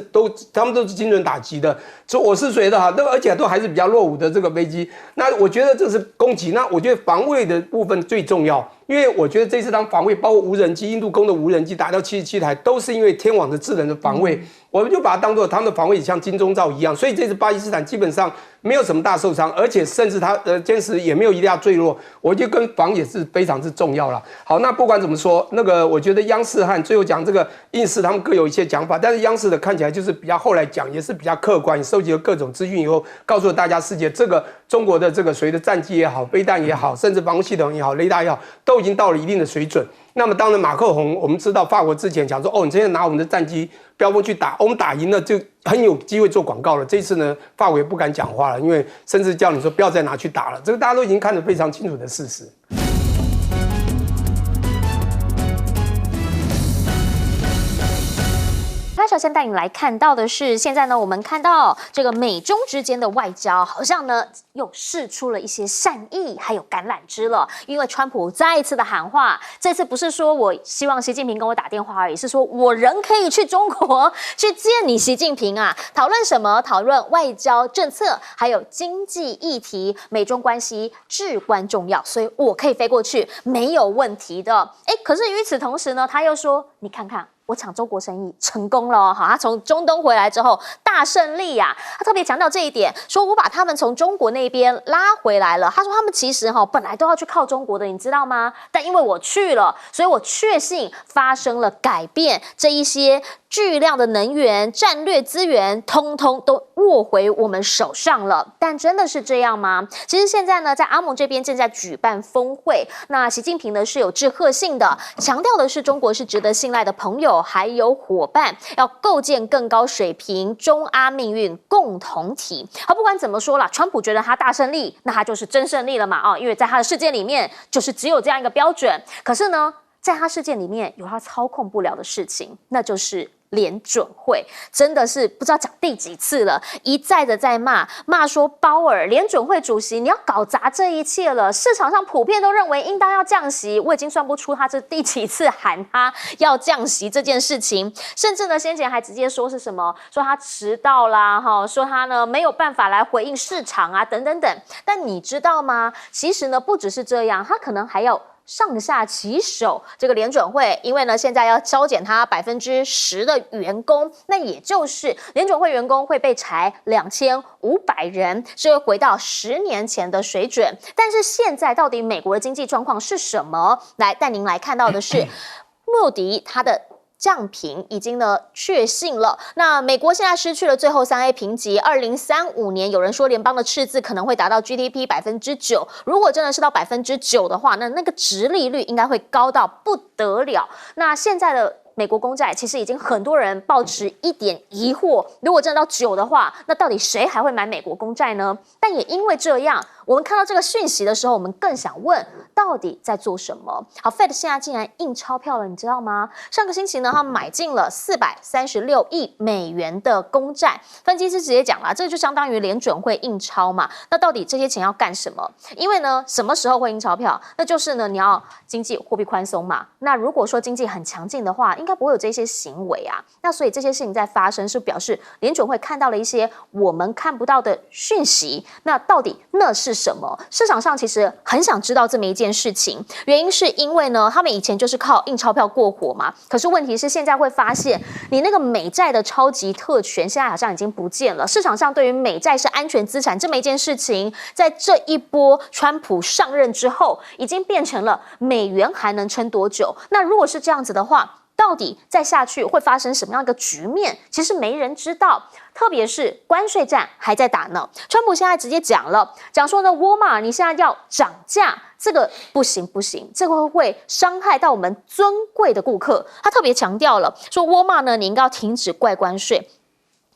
他们都是精准打击的。所以我是觉得哈，而且都还是比较落伍的这个飞机。那我觉得这是攻击，那我觉得防卫的部分最重要。因为我觉得这次当防卫，包括无人机，印度攻的无人机打到77台，都是因为天网的智能的防卫，我们就把它当作他们的防卫像金钟罩一样，所以这次巴基斯坦基本上没有什么大受伤，而且甚至它的歼十也没有一定要坠落，我觉得跟防也是非常之重要了。好，那不管怎么说，那个我觉得央视和最后讲这个印视，他们各有一些讲法，但是央视的看起来就是比较后来讲也是比较客观，收集了各种资讯以后，告诉了大家世界这个中国的这个所谓的战机也好，飞弹也好，甚至防空系统也好，雷达也好，都已经到了一定的水准。那么当然，马克宏我们知道，法国之前讲说，哦，你现在拿我们的战机标风去打，我们打赢了就很有机会做广告了。这一次呢，法国也不敢讲话了，因为甚至叫你说不要再拿去打了，这个大家都已经看得非常清楚的事实。那首先带你来看到的是，现在呢，我们看到这个美中之间的外交好像呢又释出了一些善意，还有橄榄枝了。因为川普再一次的喊话，这次不是说我希望习近平跟我打电话而已，是说我人可以去中国去见你习近平啊，讨论什么？讨论外交政策，还有经济议题，美中关系至关重要，所以我可以飞过去，没有问题的。可是与此同时呢，他又说，你看看。我抢中国生意成功了哦，好，他从中东回来之后大胜利呀，他特别强调这一点，说我把他们从中国那边拉回来了。他说他们其实本来都要去靠中国的，你知道吗？但因为我去了，所以我确信发生了改变，这一些巨量的能源、战略资源，通通都握回我们手上了。但真的是这样吗？其实现在呢，在阿盟这边正在举办峰会，那习近平呢是有致贺信的，强调的是中国是值得信赖的朋友。还有伙伴，要构建更高水平中阿命运共同体。好，不管怎么说啦，川普觉得他大胜利，那他就是真胜利了嘛？因为在他的世界里面，就是只有这样一个标准。可是呢，在他世界里面有他操控不了的事情，那就是联准会，真的是不知道讲第几次了，一再的在骂说鲍尔联准会主席，你要搞砸这一切了。市场上普遍都认为应当要降息，我已经算不出他这第几次喊他要降息这件事情，甚至呢先前还直接说是什么，说他迟到啦，说他呢没有办法来回应市场啊，等等等。但你知道吗？其实呢不只是这样，他可能还要上下其手，这个联准会，因为呢现在要削减它10%的员工，那也就是联准会员工会被裁2500人，是会回到10年前的水准。但是现在到底美国的经济状况是什么？来带您来看到的是穆迪它的降评已经呢确信了。那美国现在失去了最后3A 评级，2035年有人说联邦的赤字可能会达到 GDP 9%，如果真的是到 9% 的话，那个殖利率应该会高到不得了。那现在的美国公债其实已经很多人抱持一点疑惑，如果真的到9的话，那到底谁还会买美国公债呢？但也因为这样，我们看到这个讯息的时候，我们更想问，到底在做什么？好 ，Fed 现在竟然印钞票了，你知道吗？上个星期呢，他们买进了436亿美元的公债。分析师直接讲了，这就相当于联准会印钞嘛。那到底这些钱要干什么？因为呢，什么时候会印钞票？那就是呢，你要经济货币宽松嘛。那如果说经济很强劲的话，应该不会有这些行为啊。那所以这些事情在发生，是表示联准会看到了一些我们看不到的讯息。那到底那是什么？市场上其实很想知道这么一件事情，原因是因为呢，他们以前就是靠印钞票过活嘛。可是问题是现在会发现，你那个美债的超级特权现在好像已经不见了。市场上对于美债是安全资产这么一件事情，在这一波川普上任之后，已经变成了美元还能撑多久？那如果是这样子的话，到底再下去会发生什么样一个局面？其实没人知道，特别是关税战还在打呢。川普现在直接讲了，讲说呢，沃尔玛你现在要涨价，这个不行，这个会伤害到我们尊贵的顾客。他特别强调了，说沃尔玛呢，你应该要停止怪关税。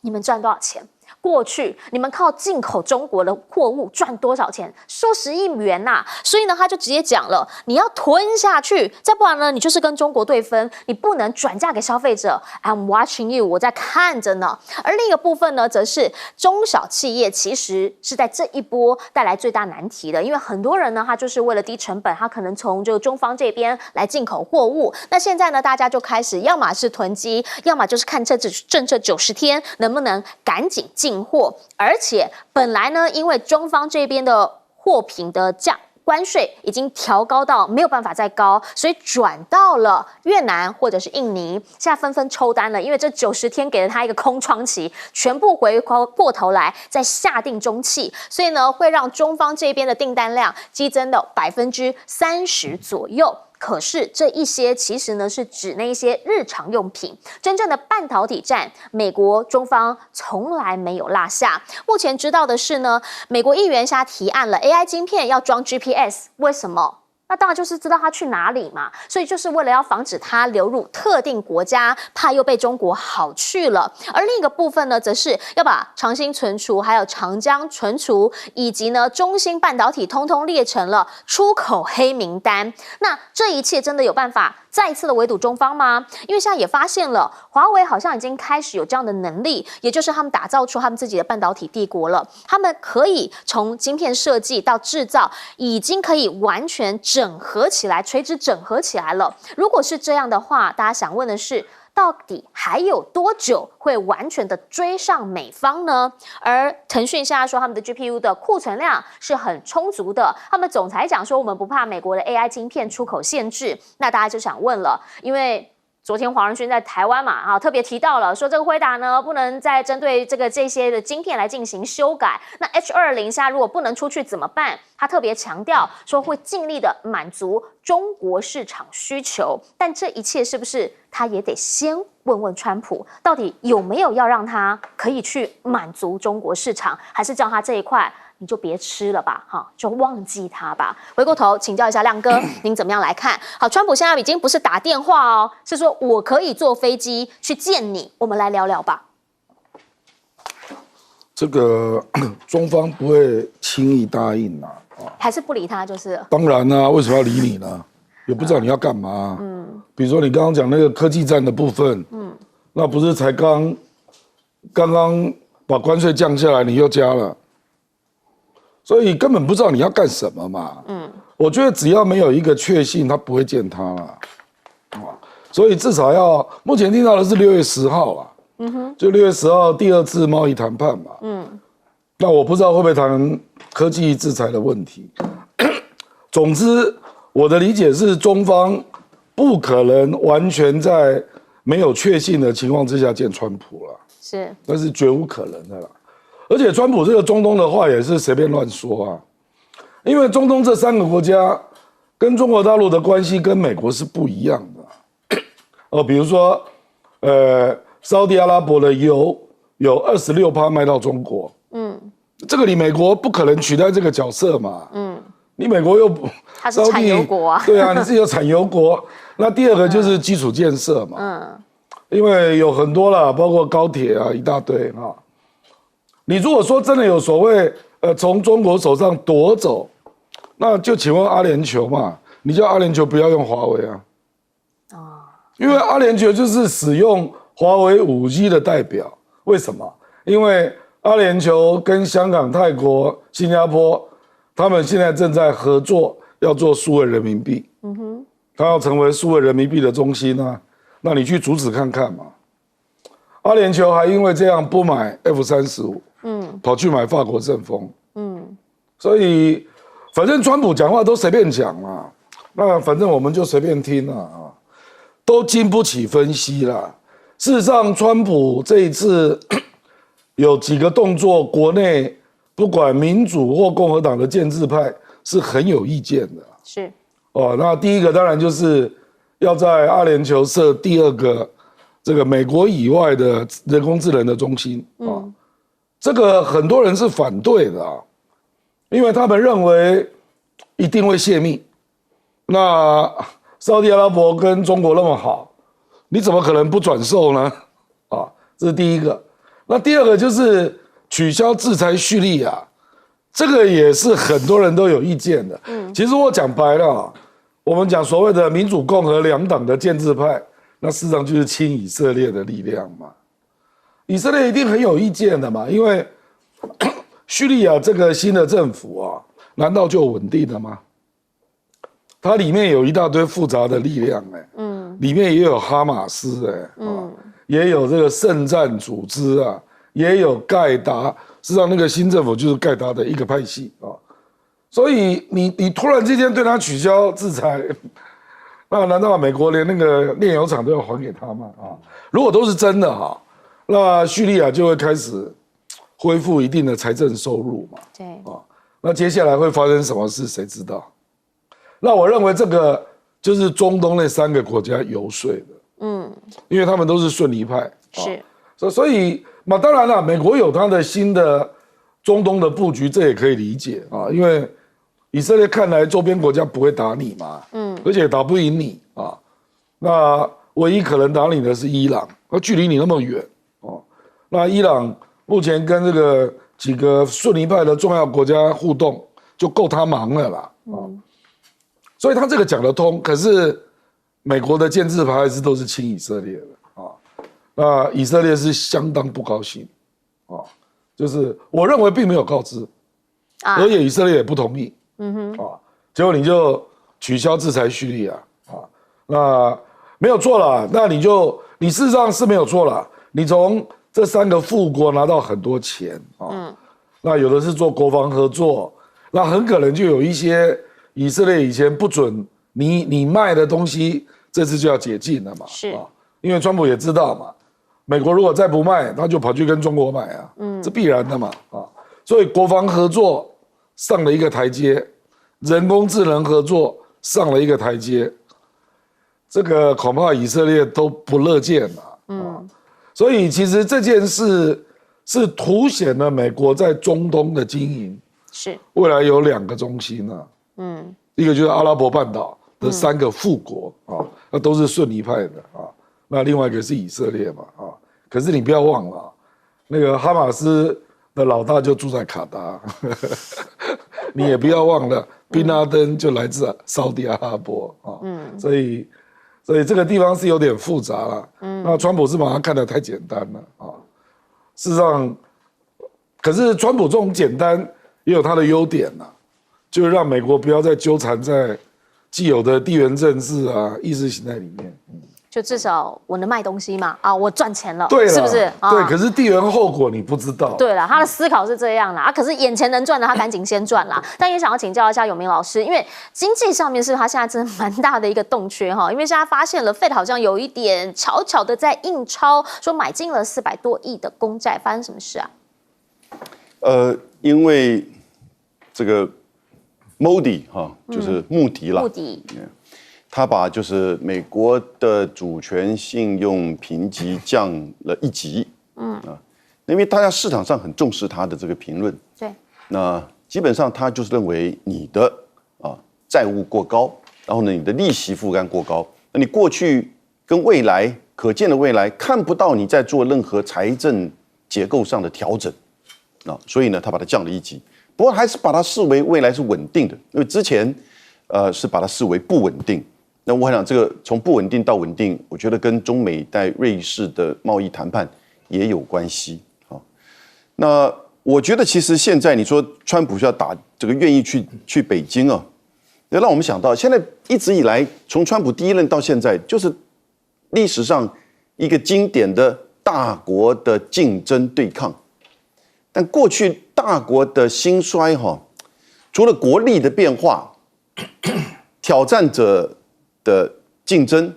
你们赚多少钱？过去你们靠进口中国的货物赚多少钱？数十亿元呐！所以呢，他就直接讲了，你要吞下去，再不然呢，你就是跟中国对分，你不能转嫁给消费者。I'm watching you， 我在看着呢。而另一个部分呢，则是中小企业其实是在这一波带来最大难题的，因为很多人呢，他就是为了低成本，他可能从这个中方这边来进口货物。那现在呢，大家就开始要么是囤积，要么就是看这政策90天能不能赶紧进货，而且本来呢，因为中方这边的货品的关税已经调高到没有办法再高，所以转到了越南或者是印尼，现在纷纷抽单了，因为这90天给了他一个空窗期，全部回过头来再下定中期，所以呢，会让中方这边的订单量激增到30%左右。可是这一些其实呢是指那一些日常用品，真正的半导体战，美国中方从来没有落下。目前知道的是呢，美国议员下提案了 AI 晶片要装 GPS， 为什么？那当然就是知道他去哪里嘛，所以就是为了要防止他流入特定国家，怕又被中国好去了。而另一个部分呢，则是要把长兴存储、还有长江存储以及呢中芯半导体通通列成了出口黑名单。那这一切真的有办法再一次的围堵中方吗？因为现在也发现了，华为好像已经开始有这样的能力，也就是他们打造出他们自己的半导体帝国了。他们可以从晶片设计到制造，已经可以完全整合起来，垂直整合起来了。如果是这样的话，大家想问的是，到底还有多久会完全的追上美方呢？而腾讯现在说他们的 GPU 的库存量是很充足的，他们总裁讲说我们不怕美国的 AI 晶片出口限制，那大家就想问了，因为昨天黄仁勋在台湾嘛，特别提到了说这个辉达呢不能再针对这些的晶片来进行修改。那 H20现在如果不能出去怎么办？他特别强调说会尽力的满足中国市场需求，但这一切是不是他也得先问问川普，到底有没有要让他可以去满足中国市场，还是叫他这一块你就别吃了吧，就忘记他吧。回过头请教一下亮哥，您怎么样来看？好，川普现在已经不是打电话哦，是说我可以坐飞机去见你，我们来聊聊吧。这个中方不会轻易答应啊，还是不理他就是。当然啊，为什么要理你呢？也不知道你要干嘛。比如说你刚刚讲那个科技战的部分，那不是才刚刚把关税降下来，你又加了。所以根本不知道你要干什么嘛。我觉得只要没有一个确信，他不会见他了。所以至少要，目前听到的是6月10号啊。就6月10号第2次贸易谈判嘛。那我不知道会不会谈科技制裁的问题。总之，我的理解是中方不可能完全在没有确信的情况之下见川普了。是，那是绝无可能的啦。而且川普这个中东的话也是随便乱说啊，因为中东这3个国家跟中国大陆的关系跟美国是不一样的。比如说，沙特阿拉伯的油有26%卖到中国，这个你美国不可能取代这个角色嘛，你美国又不，它是产油国啊，对啊，你是有产油国。那第2个就是基础建设嘛，因为有很多啦，包括高铁啊，一大堆哈。你如果说真的有所谓从中国手上夺走，那就请问阿联酋嘛，你叫阿联酋不要用华为啊？因为阿联酋就是使用华为5G 的代表，为什么？因为阿联酋跟香港、泰国、新加坡，他们现在正在合作，要做数位人民币。他要成为数位人民币的中心啊，那你去阻止看看嘛。阿联酋还因为这样不买 F-35，跑去买法国阵风，所以反正川普讲话都随便讲嘛，那反正我们就随便听啊，都经不起分析啦。事实上，川普这一次有几个动作，国内不管民主或共和党的建制派是很有意见的。是哦，那第一个当然就是要在阿联酋设第2个这个美国以外的人工智能的中心啊，这个很多人是反对的啊，因为他们认为一定会泄密。那沙特阿拉伯跟中国那么好，你怎么可能不转售呢？啊，这是第一个。那第2个就是取消制裁叙利亚，这个也是很多人都有意见的。其实我讲白了啊，我们讲所谓的民主共和2党的建制派，那事实上就是亲以色列的力量嘛。以色列一定很有意见的嘛，因为叙利亚这个新的政府啊，难道就稳定了吗？它里面有一大堆复杂的力量，里面也有哈马斯，也有这个圣战组织啊，也有盖达。事实上，那个新政府就是盖达的一个派系啊。所以你突然之间对他取消制裁，那难道美国连那个炼油厂都要还给他吗？啊，如果都是真的哈，那叙利亚就会开始恢复一定的财政收入嘛。对啊，那接下来会发生什么事，谁知道？那我认为这个就是中东那3个国家游说的，因为他们都是逊尼派，是，所以嘛，当然了，美国有它的新的中东的布局，这也可以理解啊，因为以色列看来周边国家不会打你嘛，而且打不赢你啊，那唯一可能打你的是伊朗，那距离你那么远哦，那伊朗目前跟这个几个逊尼派的重要国家互动，就够他忙了啦，所以他这个讲得通，可是美国的建制派还是都是亲以色列的啊，那以色列是相当不高兴啊，就是我认为并没有告知，而且以色列也不同意，结果你就取消制裁叙利亚啊，那没有错啦，那你事实上是没有错啦，你从这3个富国拿到很多钱啊，那有的是做国防合作，那很可能就有一些以色列以前不准你卖的东西，这次就要解禁了嘛，是，因为川普也知道嘛，美国如果再不卖，他就跑去跟中国买啊，这必然的嘛，所以国防合作上了一个台阶，人工智能合作上了一个台阶，这个恐怕以色列都不乐见了，所以其实这件事是凸显了美国在中东的经营，是未来有2个中心啊，一个就是阿拉伯半岛的3个富国啊，那都是逊尼派的啊，那另外一个是以色列嘛啊，可是你不要忘了，那个哈马斯的老大就住在卡达，你也不要忘了，宾拉登就来自沙特阿拉伯啊，所以这个地方是有点复杂了，那川普是把它看得太简单了啊，事实上，可是川普这种简单也有它的优点呐，就是让美国不要再纠缠在既有的地缘政治啊、意识形态里面。就至少我能卖东西嘛，我赚钱了，对了，是不是？对，可是地缘后果你不知道。对了，他的思考是这样啦，可是眼前能赚的他赶紧先赚啦。但也想要请教一下永明老师，因为经济上面是他现在真的蛮大的一个洞缺哈，因为现在发现了 Fed 好像有一点悄悄的在印钞，说买进了400多亿的公债，发生什么事啊？因为这个 Modi 就是穆迪啦，穆迪，他把就是美国的主权信用评级降了1级，因为大家市场上很重视他的这个评论，对，那基本上他就是认为你的债务过高，然后呢你的利息负担过高，那你过去跟未来可见的未来看不到你在做任何财政结构上的调整，所以呢他把它降了1级，不过还是把它视为未来是稳定的，因为之前是把它视为不稳定。那我想这个从不稳定到稳定，我觉得跟中美在瑞士的贸易谈判也有关系。那我觉得其实现在你说川普要打这个愿意去北京啊，那让我们想到现在一直以来从川普第1任到现在，就是历史上一个经典的大国的竞争对抗。但过去大国的兴衰除了国力的变化，挑战者的竞争，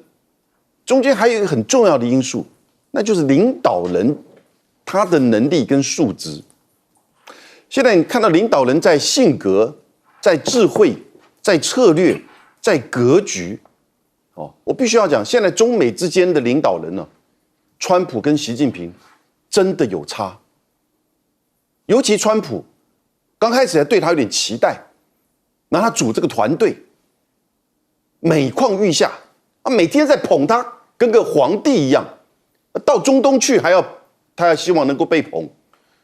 中间还有一个很重要的因素，那就是领导人他的能力跟素质。现在你看到领导人在性格、在智慧、在策略、在格局，我必须要讲，现在中美之间的领导人呢，川普跟习近平真的有差。尤其川普刚开始还对他有点期待，然后他组这个团队，每况愈下，每天在捧他，跟个皇帝一样。到中东去他要希望能够被捧，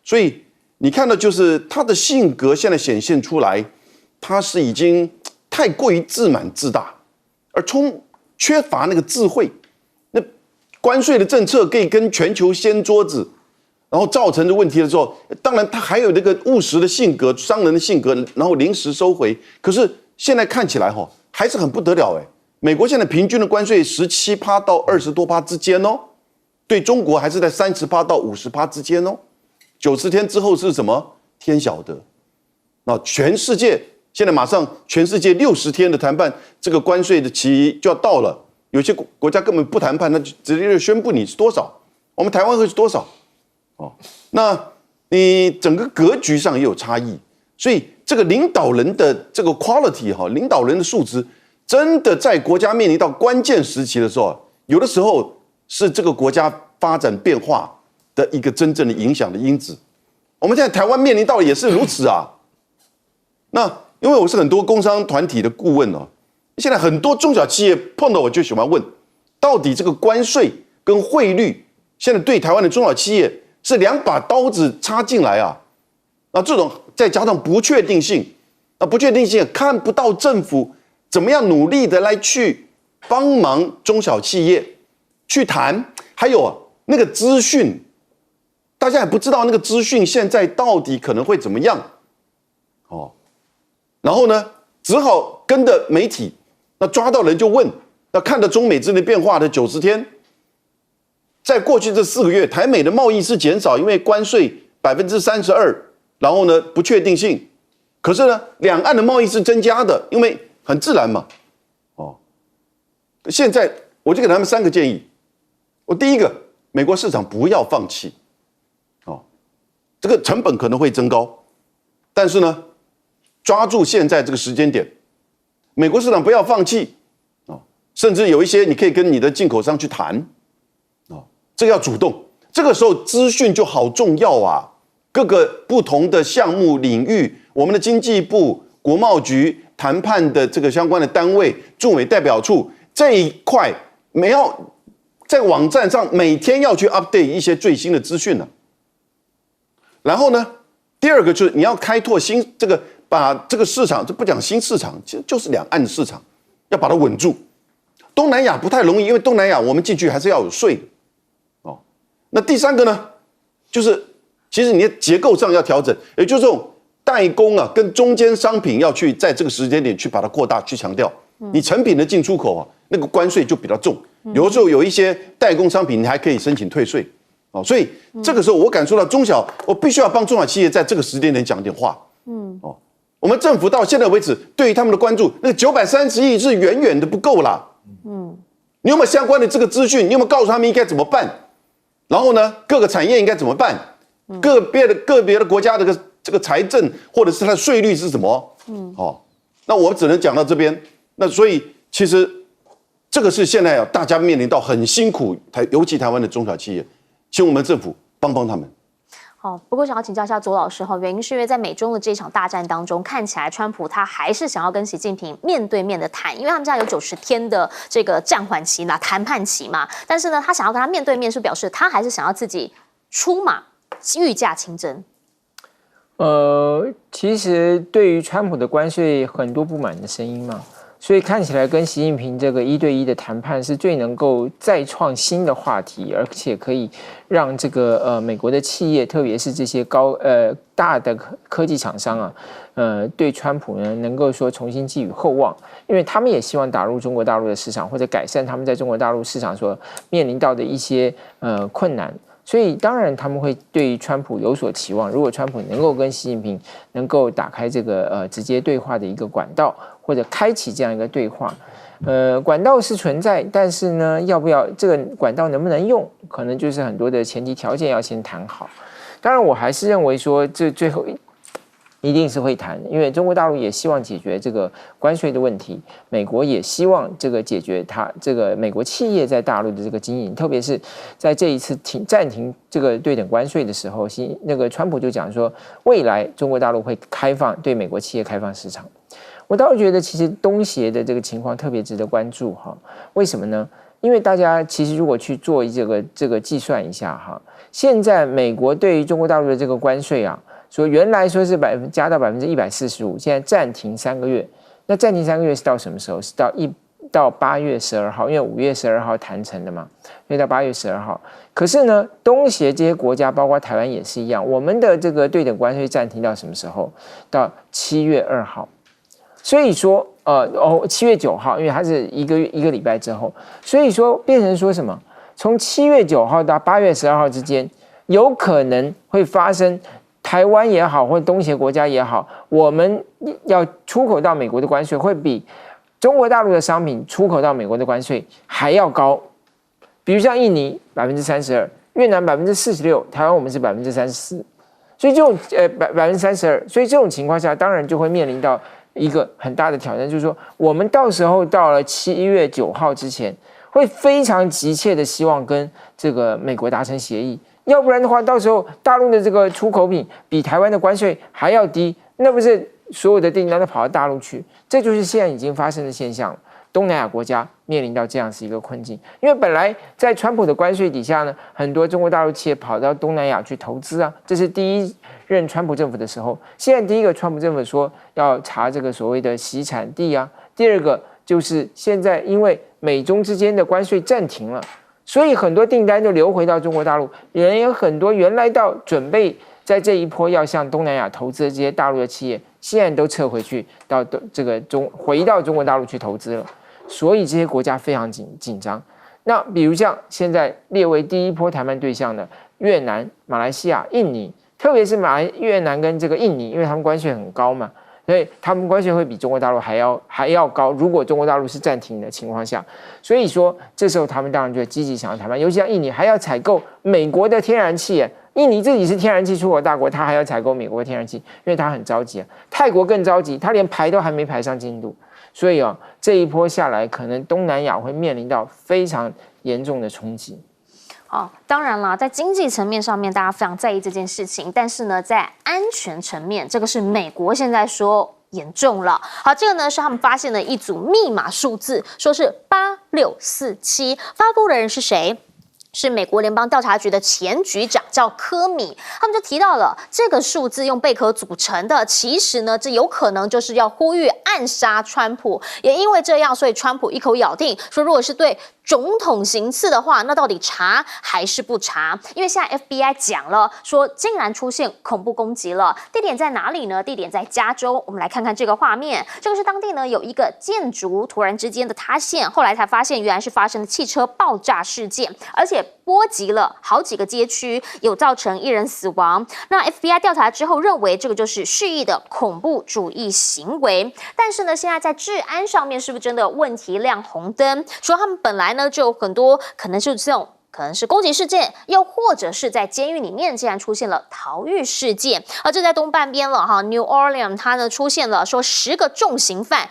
所以你看到就是他的性格现在显现出来，他是已经太过于自满自大，而缺乏那个智慧。那关税的政策可以跟全球掀桌子，然后造成的问题的时候，当然他还有那个务实的性格、商人的性格，然后临时收回。可是现在看起来还是很不得了哎。美国现在平均的关税17%到20多%之间哦，对中国还是在30%到50%之间哦。90天之后是什么？天晓得。那全世界现在马上全世界60天的谈判，这个关税的期就要到了。有些国家根本不谈判，那就直接就宣布你是多少，我们台湾会是多少。那你整个格局上也有差异，所以这个领导人的这个 quality 领导人的素质，真的在国家面临到关键时期的时候，有的时候是这个国家发展变化的一个真正的影响的因子。我们现在台湾面临到也是如此啊。那因为我是很多工商团体的顾问现在很多中小企业碰到我就喜欢问，到底这个关税跟汇率现在对台湾的中小企业是2把刀子插进来啊？那这种再加上不确定性，那不确定性也看不到政府怎么样努力的来去帮忙中小企业去谈，还有那个资讯，大家也不知道那个资讯现在到底可能会怎么样然后呢，只好跟着媒体，那抓到人就问，那看到中美之间的变化的90天。在过去这4个月，台美的贸易是减少，因为关税32%，然后呢不确定性。可是呢，两岸的贸易是增加的，因为很自然嘛。现在我就给他们3个建议。第一个，美国市场不要放弃，这个成本可能会增高，但是呢，抓住现在这个时间点，美国市场不要放弃甚至有一些你可以跟你的进口商去谈。这个要主动，这个时候资讯就好重要啊！各个不同的项目领域，我们的经济部、国贸局谈判的这个相关的单位、驻美代表处这一块，在网站上每天要去 update 一些最新的资讯了。然后呢，第二个就是你要开拓把这个市场，这不讲新市场，其实就是两岸的市场，要把它稳住。东南亚不太容易，因为东南亚我们进去还是要有税。那第3个呢，就是其实你的结构上要调整，也就是这种代工跟中间商品要去在这个时间点去把它扩大，去强调。你成品的进出口那个关税就比较重，有的时候有一些代工商品你还可以申请退税。所以这个时候我感受到我必须要帮中小企业在这个时间点讲点话。我们政府到现在为止对于他们的关注，那个930亿是远远的不够啦。你有没有相关的这个资讯？你有没有告诉他们应该怎么办？然后呢，各个产业应该怎么办？个别的国家的这个财政或者是它的税率是什么？那我只能讲到这边。那所以其实这个是现在大家面临到很辛苦，尤其台湾的中小企业，请我们政府帮帮他们。不过想要请教一下左老师原因是因为在美中的这场大战当中，看起来川普他还是想要跟习近平面对面的谈，因为他们现在有90天的这个暂缓期嘛、谈判期嘛，但是呢，他想要跟他面对面，是表示他还是想要自己出马，御驾亲征。其实对于川普的关税很多不满的声音嘛，所以看起来跟习近平这个1对1的谈判是最能够再创新的话题，而且可以让这个美国的企业，特别是这些大的科技厂商对川普呢能够说重新寄予厚望，因为他们也希望打入中国大陆的市场，或者改善他们在中国大陆市场所面临到的一些困难。所以当然他们会对于川普有所期望。如果川普能够跟习近平能够打开这个直接对话的一个管道，或者开启这样一个对话，管道是存在，但是呢，要不要这个管道能不能用，可能就是很多的前提条件要先谈好。当然，我还是认为说这最后一定是会谈，因为中国大陆也希望解决这个关税的问题，美国也希望这个解决它这个美国企业在大陆的这个经营，特别是在这一次暂停这个对等关税的时候，那个川普就讲说，未来中国大陆会对美国企业开放市场。我倒是觉得，其实东协的这个情况特别值得关注哈。为什么呢？因为大家其实如果去做这个计算一下哈，现在美国对于中国大陆的这个关税啊，说原来说是加到145%，现在暂停3个月。那暂停3个月是到什么时候？是到8月12号，因为5月12号谈成的嘛，所以到8月12号。可是呢，东协这些国家，包括台湾也是一样，我们的这个对等关税暂停到什么时候？到7月2号。所以说，7月9号，因为它是一个礼拜之后，所以说变成说什么？从7月9号到8月12号之间，有可能会发生台湾也好，或者东协国家也好，我们要出口到美国的关税会比中国大陆的商品出口到美国的关税还要高。比如像印尼32%，越南46%，台湾我们是34%，所以这种32%，所以这种情况下，当然就会面临到一个很大的挑战，就是说我们到时候到了7月9号之前，会非常急切的希望跟这个美国达成协议，要不然的话，到时候大陆的这个出口品比台湾的关税还要低，那不是所有的订单都跑到大陆去？这就是现在已经发生的现象了。东南亚国家面临到这样子一个困境，因为本来在川普的关税底下呢，很多中国大陆企业跑到东南亚去投资啊，这是第一任川普政府的时候。现在第一个川普政府说要查这个所谓的洗产地啊，第二个就是现在因为美中之间的关税暂停了，所以很多订单就流回到中国大陆，也有很多原来准备在这一波要向东南亚投资的这些大陆的企业，现在都撤回去到回到中国大陆去投资了。所以这些国家非常紧张。那比如像现在列为第一波谈判对象的越南、马来西亚、印尼，特别是越南跟这个印尼，因为他们关税很高嘛，所以他们关税会比中国大陆还要高。如果中国大陆是暂停的情况下，所以说这时候他们当然就积极想要谈判。尤其像印尼还要采购美国的天然气，印尼自己是天然气出口大国，他还要采购美国的天然气，因为他很着急。泰国更着急，他连排都还没排上进度。所以这一波下来，可能东南亚会面临到非常严重的冲击。当然啦，在经济层面上面，大家非常在意这件事情，但是呢，在安全层面，这个是美国现在说严重了。好，这个呢是他们发现的一组密码数字，说是8647，发布的人是谁？是美国联邦调查局的前局长，叫科米。他们就提到了这个数字用贝壳组成的，其实呢，这有可能就是要呼吁暗杀川普。也因为这样，所以川普一口咬定说，如果是对总统行刺的话，那到底查还是不查？因为现在 FBI 讲了，说竟然出现恐怖攻击了，地点在哪里呢？地点在加州。我们来看看这个画面，这个是当地呢有一个建筑突然之间的塌陷，后来才发现原来是发生了汽车爆炸事件，而且波及了好几个街区，有造成1人死亡。那 FBI 调查之后认为这个就是蓄意的恐怖主义行为，但是呢，现在在治安上面是不是真的问题亮红灯？说他们本来呢就有很多可能是这种。可能是攻击事件，又或者是在监狱里面竟然出现了逃狱事件，而这在东半边了哈 ，New Orleans 它呢出现了说10个重刑犯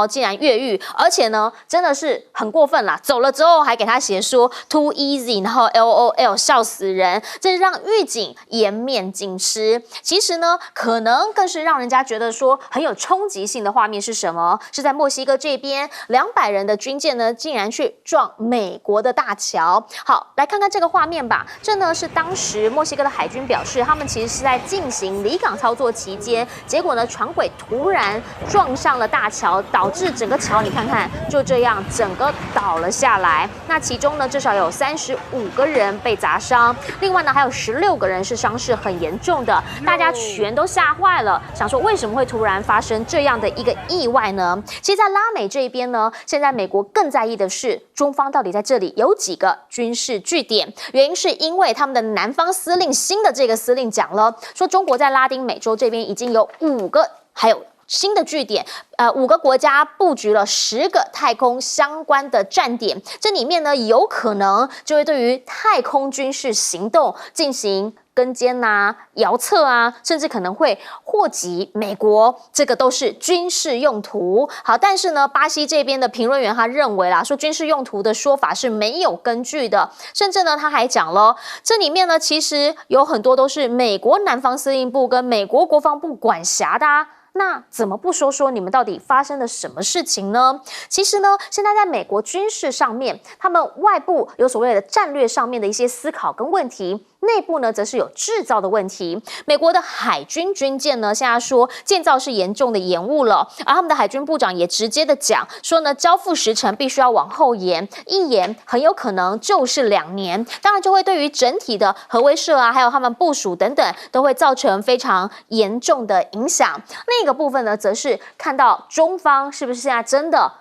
竟然越狱，而且呢真的是很过分啦，走了之后还给他写说 too easy， 然后 LOL 笑死人，这是让狱警颜面尽失。其实呢，可能更是让人家觉得说很有冲击性的画面是什么？是在墨西哥这边200人的军舰呢，竟然去撞美国的大桥。好，来看看这个画面吧。这呢是当时墨西哥的海军表示，他们其实是在进行离港操作期间，结果呢船轨突然撞上了大桥，导致整个桥你看看就这样整个倒了下来。那其中呢至少有35个人被砸伤，另外呢还有16个人是伤势很严重的，大家全都吓坏了，想说为什么会突然发生这样的一个意外呢？其实，在拉美这一边呢，现在美国更在意的是中方到底在这里有几个军事据点。原因是因为他们的南方司令新的这个司令讲了，说中国在拉丁美洲这边已经有5个，还有新的据点，5个国家布局了10个太空相关的站点，这里面呢有可能就会对于太空军事行动进行跟监啊、遥测啊，甚至可能会祸及美国，这个都是军事用途。好，但是呢，巴西这边的评论员他认为啦，说军事用途的说法是没有根据的，甚至呢他还讲了，这里面呢其实有很多都是美国南方司令部跟美国国防部管辖的啊。那怎么不说说你们到底发生了什么事情呢？其实呢，现在在美国军事上面，他们外部有所谓的战略上面的一些思考跟问题，内部呢则是有制造的问题。美国的海军军舰呢，现在说建造是严重的延误了，而他们的海军部长也直接的讲说呢，交付时程必须要往后延，一延很有可能就是2年，当然就会对于整体的核威慑啊，还有他们部署等等，都会造成非常严重的影响。另一个部分呢，则是看到中方是不是现在真的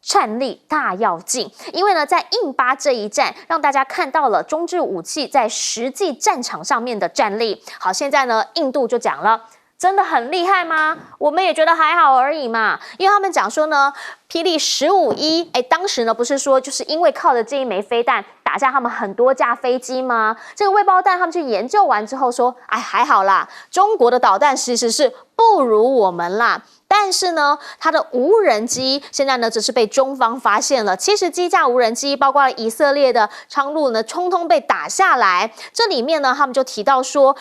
战力大跃进，因为呢，在印巴这一战，让大家看到了中制武器在实际战场上面的战力。好，现在呢，印度就讲了，真的很厉害吗？我们也觉得还好而已嘛，因为他们讲说呢，霹雳15E，当时呢不是说就是因为靠着这一枚飞弹打下他们很多架飞机吗？这个未爆弹他们去研究完之后说，还好啦，中国的导弹其实是不如我们啦。但是呢，它的无人机现在呢，只是被中方发现了70机架无人机，包括了以色列的昌路呢，通通被打下来。这里面呢，他们就提到说，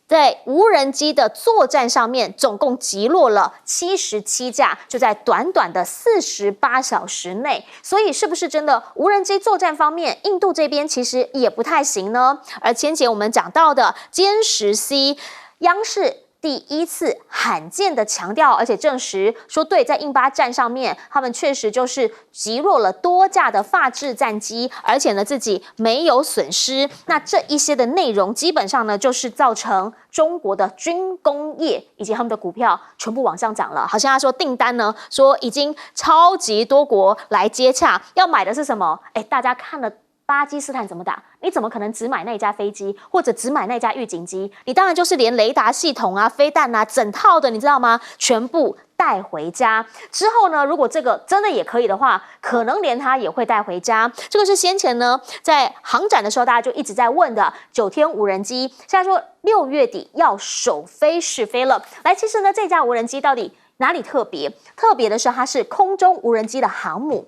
在无人机的作战上面，总共击落了77架，就在短短的48小时内。所以，是不是真的无人机作战方面，印度这边其实也不太行呢？而前我们讲到的歼10C，央视第一次罕见的强调，而且证实说，对，在印巴战上面，他们确实就是击落了多架的法制战机，而且呢自己没有损失。那这一些的内容，基本上呢就是造成中国的军工业以及他们的股票全部往上涨了。好像他说订单呢，说已经超级多国来接洽，要买的是什么？大家看了巴基斯坦怎么打？你怎么可能只买那架飞机，或者只买那架预警机？你当然就是连雷达系统啊、飞弹啊，整套的，你知道吗？全部带回家之后呢，如果这个真的也可以的话，可能连它也会带回家。这个是先前呢在航展的时候大家就一直在问的9天无人机，现在说6月底要首飞试飞了。来，其实呢这架无人机到底哪里特别？特别的是它是空中无人机的航母。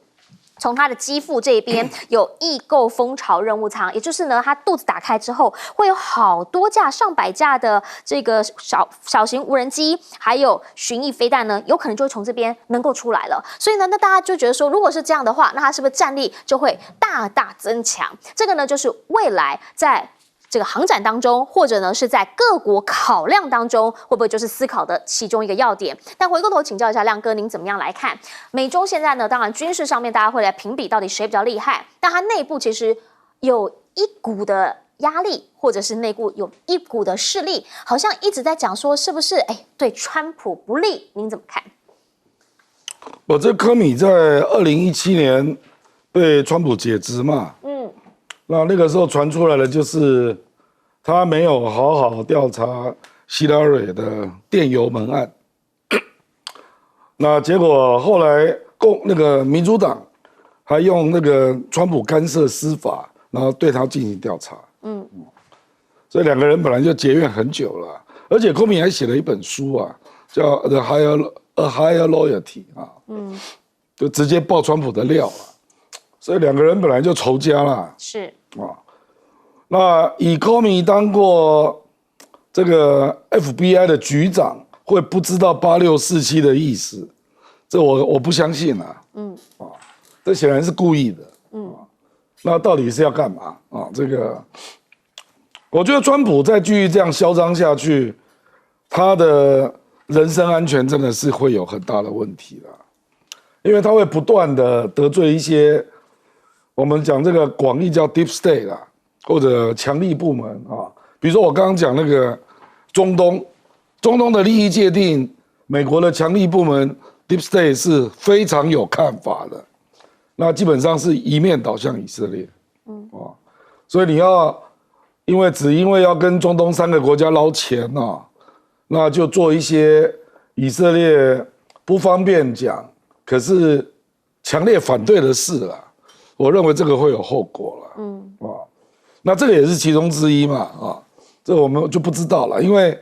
从它的机腹这边有异构蜂巢任务舱，也就是呢，它肚子打开之后，会有好多架、上百架的这个小型无人机，还有巡弋飞弹呢，有可能就会从这边能够出来了。所以呢，那大家就觉得说，如果是这样的话，那它是不是战力就会大大增强？这个呢，就是未来在这个航展当中，或者呢是在各国考量当中，会不会就是思考的其中一个要点？但回过头请教一下亮哥，您怎么样来看美中现在呢？当然军事上面大家会来评比到底谁比较厉害，但它内部其实有一股的压力，或者是内部有一股的势力，好像一直在讲说是不是对川普不利？您怎么看？这科米在2017年被川普解职嘛，那个时候传出来的就是他没有好好调查希拉蕊的电邮门案，那结果后来民主党还用那个川普干涉司法，然后对他进行调查，所以2个人本来就结怨很久了，而且科米还写了一本书啊，叫《The Higher Loyalty》啊，就直接爆川普的料了。所以2个人本来就仇家啦，是啊。那以Comey当过这个 FBI 的局长，会不知道8647的意思？这我不相信啊。这显然是故意的。那到底是要干嘛啊？这个，我觉得川普再继续这样嚣张下去，他的人身安全真的是会有很大的问题啦，因为他会不断的得罪一些。我们讲这个广义叫 Deep State 啦，或者强力部门啊，比如说我刚刚讲那个中东的利益界定，美国的强力部门 Deep State 是非常有看法的，那基本上是一面倒向以色列，所以你要因为要跟中东3个国家捞钱啊，那就做一些以色列不方便讲，可是强烈反对的事啦。我认为这个会有后果了，那这个也是其中之一嘛，这我们就不知道了，因为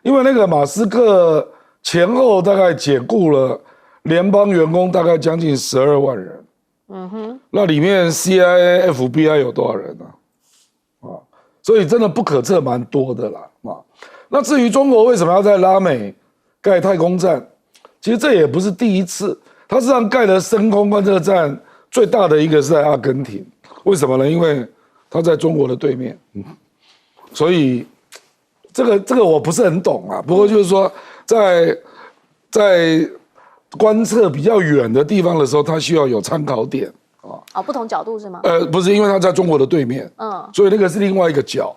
那个马斯克前后大概解雇了联邦员工大概将近12万人，那里面 CIA、FBI 有多少人呢？所以真的不可测蛮多的啦，那至于中国为什么要在拉美盖太空站，其实这也不是第一次，它实际上盖的深空观测站最大的一个是在阿根廷，为什么呢？因为它在中国的对面，所以这个我不是很懂啊，不过就是说在观测比较远的地方的时候，它需要有参考点。不同角度是吗？不是，因为它在中国的对面，所以那个是另外一个角，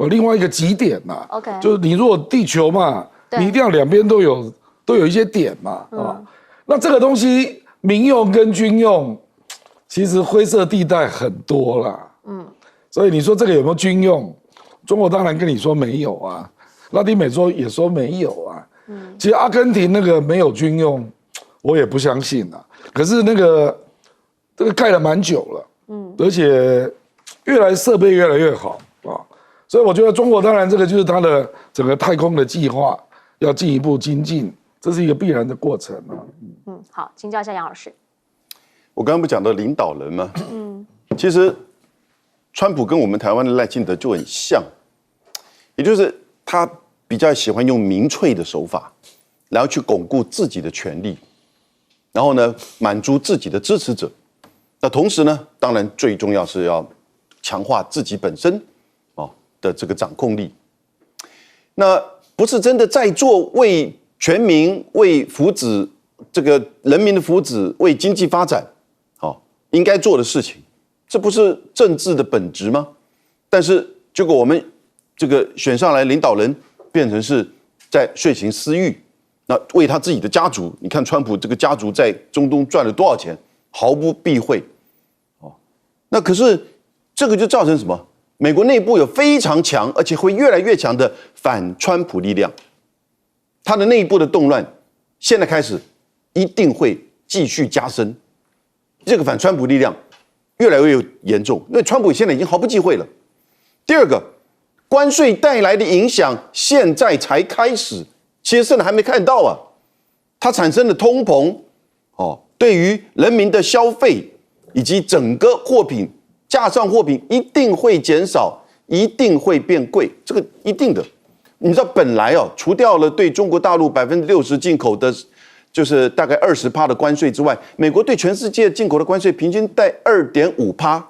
另外一个极点嘛。OK， 就是你如果地球嘛，你一定要两边都有一些点嘛，那这个东西民用跟军用其实灰色地带很多啦，所以你说这个有没有军用？中国当然跟你说没有啊，拉丁美洲也说没有啊，其实阿根廷那个没有军用，我也不相信啊。可是这个盖了蛮久了，而且设备越来越好啊，所以我觉得中国当然这个就是它的整个太空的计划要进一步精进，这是一个必然的过程啊。好，请教一下杨老师。我刚刚不讲到领导人吗？其实川普跟我们台湾的赖清德就很像，也就是他比较喜欢用民粹的手法，然后去巩固自己的权利，然后呢满足自己的支持者。那同时呢，当然最重要是要强化自己本身的这个掌控力。那不是真的在做为全民、为福祉这个人民的福祉、为经济发展应该做的事情，这不是政治的本质吗？但是结果我们这个选上来领导人变成是在遂行私欲，那为他自己的家族，你看川普这个家族在中东赚了多少钱？毫不避讳，那可是这个就造成什么？美国内部有非常强，而且会越来越强的反川普力量，它的内部的动乱，现在开始一定会继续加深。这个反川普力量越来越严重，因为川普现在已经毫不忌讳了。第二个，关税带来的影响现在才开始，其实甚至还没看到啊，它产生的通膨，对于人民的消费以及整个货品架上货品一定会减少，一定会变贵，这个一定的。你知道本来除掉了对中国大陆60%进口的，就是大概20%的关税之外，美国对全世界进口的关税平均在2.5%，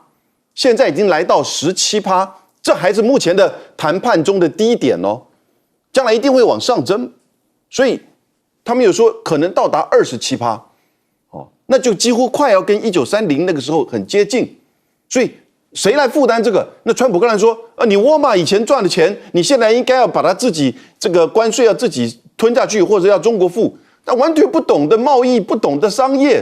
现在已经来到17%，这还是目前的谈判中的低点哦，将来一定会往上增，所以他们有说可能到达27%。那就几乎快要跟1930那个时候很接近，所以谁来负担这个？那川普刚才说，你沃尔玛以前赚的钱，你现在应该要把它自己这个关税要自己吞下去，或者要中国付。他完全不懂得贸易，不懂得商业，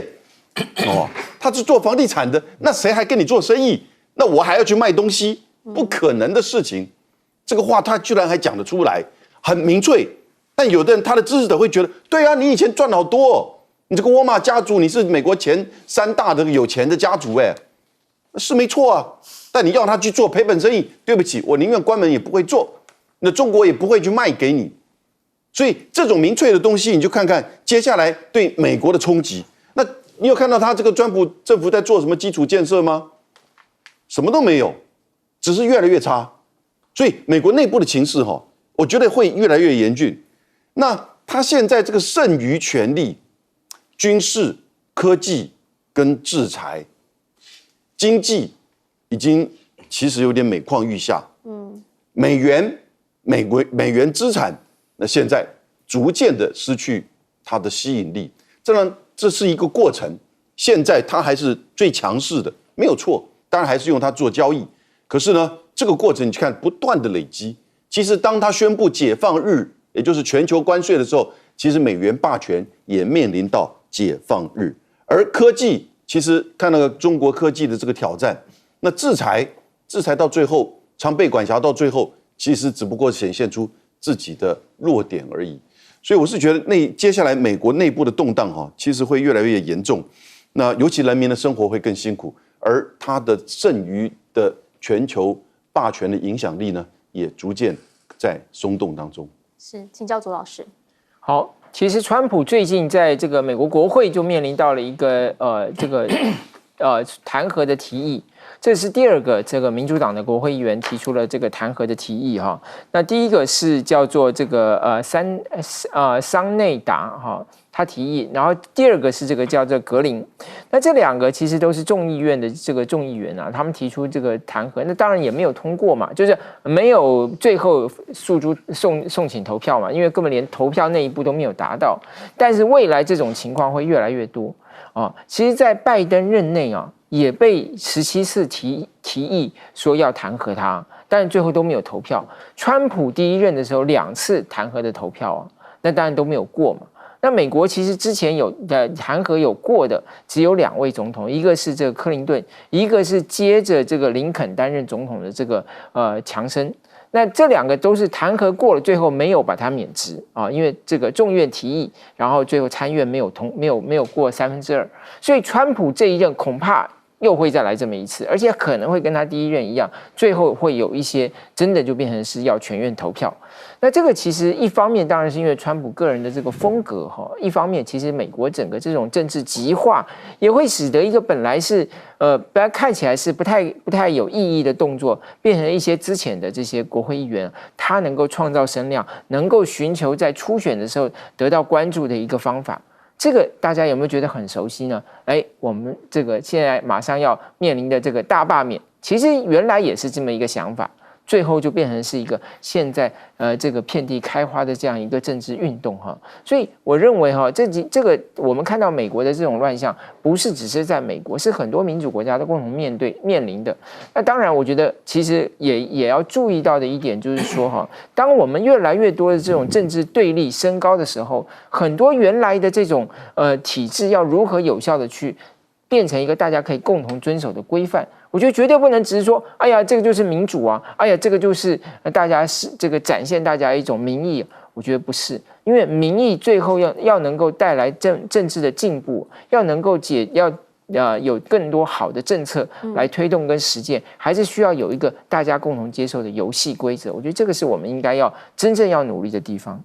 他是做房地产的，那谁还跟你做生意？那我还要去卖东西，不可能的事情。这个话他居然还讲得出来，很明确。但有的人他的支持者会觉得，对啊，你以前赚好多你这个沃尔玛家族，你是美国前3大的有钱的家族，是没错啊。但你要他去做赔本生意，对不起，我宁愿关门也不会做。那中国也不会去卖给你。所以这种民粹的东西，你就看看接下来对美国的冲击。那你有看到他这个川普政府在做什么基础建设吗？什么都没有，只是越来越差。所以美国内部的情势我觉得会越来越严峻。那他现在这个剩余权力。军事、科技跟制裁，经济已经其实有点每况愈下。美元资产，那现在逐渐的失去它的吸引力。这是一个过程。现在它还是最强势的，没有错。当然还是用它做交易。可是呢，这个过程你去看不断的累积。其实当他宣布解放日，也就是全球关税的时候，其实美元霸权也面临到解放日，而科技其实看那个中国科技的这个挑战，那制裁制裁到最后，常被管辖到最后，其实只不过显现出自己的弱点而已。所以我是觉得接下来美国内部的动荡其实会越来越严重，那尤其人民的生活会更辛苦，而它的剩余的全球霸权的影响力呢，也逐渐在松动当中。是，请教左老师。好，其实川普最近在这个美国国会就面临到了一个弹劾的提议。这是第二个这个民主党的国会议员提出了这个弹劾的提议哈。那第一个是叫做这个桑内达哈，他提议，然后第二个是这个叫做格林。那这两个其实都是众议院的这个众议员啊，他们提出这个弹劾，那当然也没有通过嘛，就是没有最后送请投票嘛，因为根本连投票那一步都没有达到。但是未来这种情况会越来越多啊。其实，在拜登任内啊，也被17次提议说要弹劾他，但是最后都没有投票。川普第一任的时候2次弹劾的投票啊，那当然都没有过嘛。那美国其实之前有弹劾有过的只有2位总统，一个是这个克林顿，一个是接着这个林肯担任总统的这个强生。那这2个都是弹劾过了，最后没有把他免职啊，因为这个众院提议，然后最后参院没有过2/3，所以川普这一任恐怕又会再来这么一次，而且可能会跟他第一任一样，最后会有一些真的就变成是要全院投票。那这个其实一方面当然是因为川普个人的这个风格哈，一方面其实美国整个这种政治极化也会使得一个本来是本来看起来是不太有意义的动作，变成一些之前的这些国会议员，他能够创造声量，能够寻求在初选的时候得到关注的一个方法。这个大家有没有觉得很熟悉呢？我们这个现在马上要面临的这个大罢免，其实原来也是这么一个想法。最后就变成是一个现在这个遍地开花的这样一个政治运动哈，所以我认为哈，这个我们看到美国的这种乱象，不是只是在美国，是很多民主国家都共同面临的。那当然，我觉得其实也要注意到的一点就是说哈，当我们越来越多的这种政治对立升高的时候，很多原来的这种体制要如何有效的去变成一个大家可以共同遵守的规范。我觉得绝对不能只是说，哎呀，这个就是民主啊，哎呀，这个就是大家是这个展现大家一种民意。我觉得不是，因为民意最后要能够带来政治的进步，要能够有更多好的政策来推动跟实践，还是需要有一个大家共同接受的游戏规则。我觉得这个是我们应该要真正要努力的地方。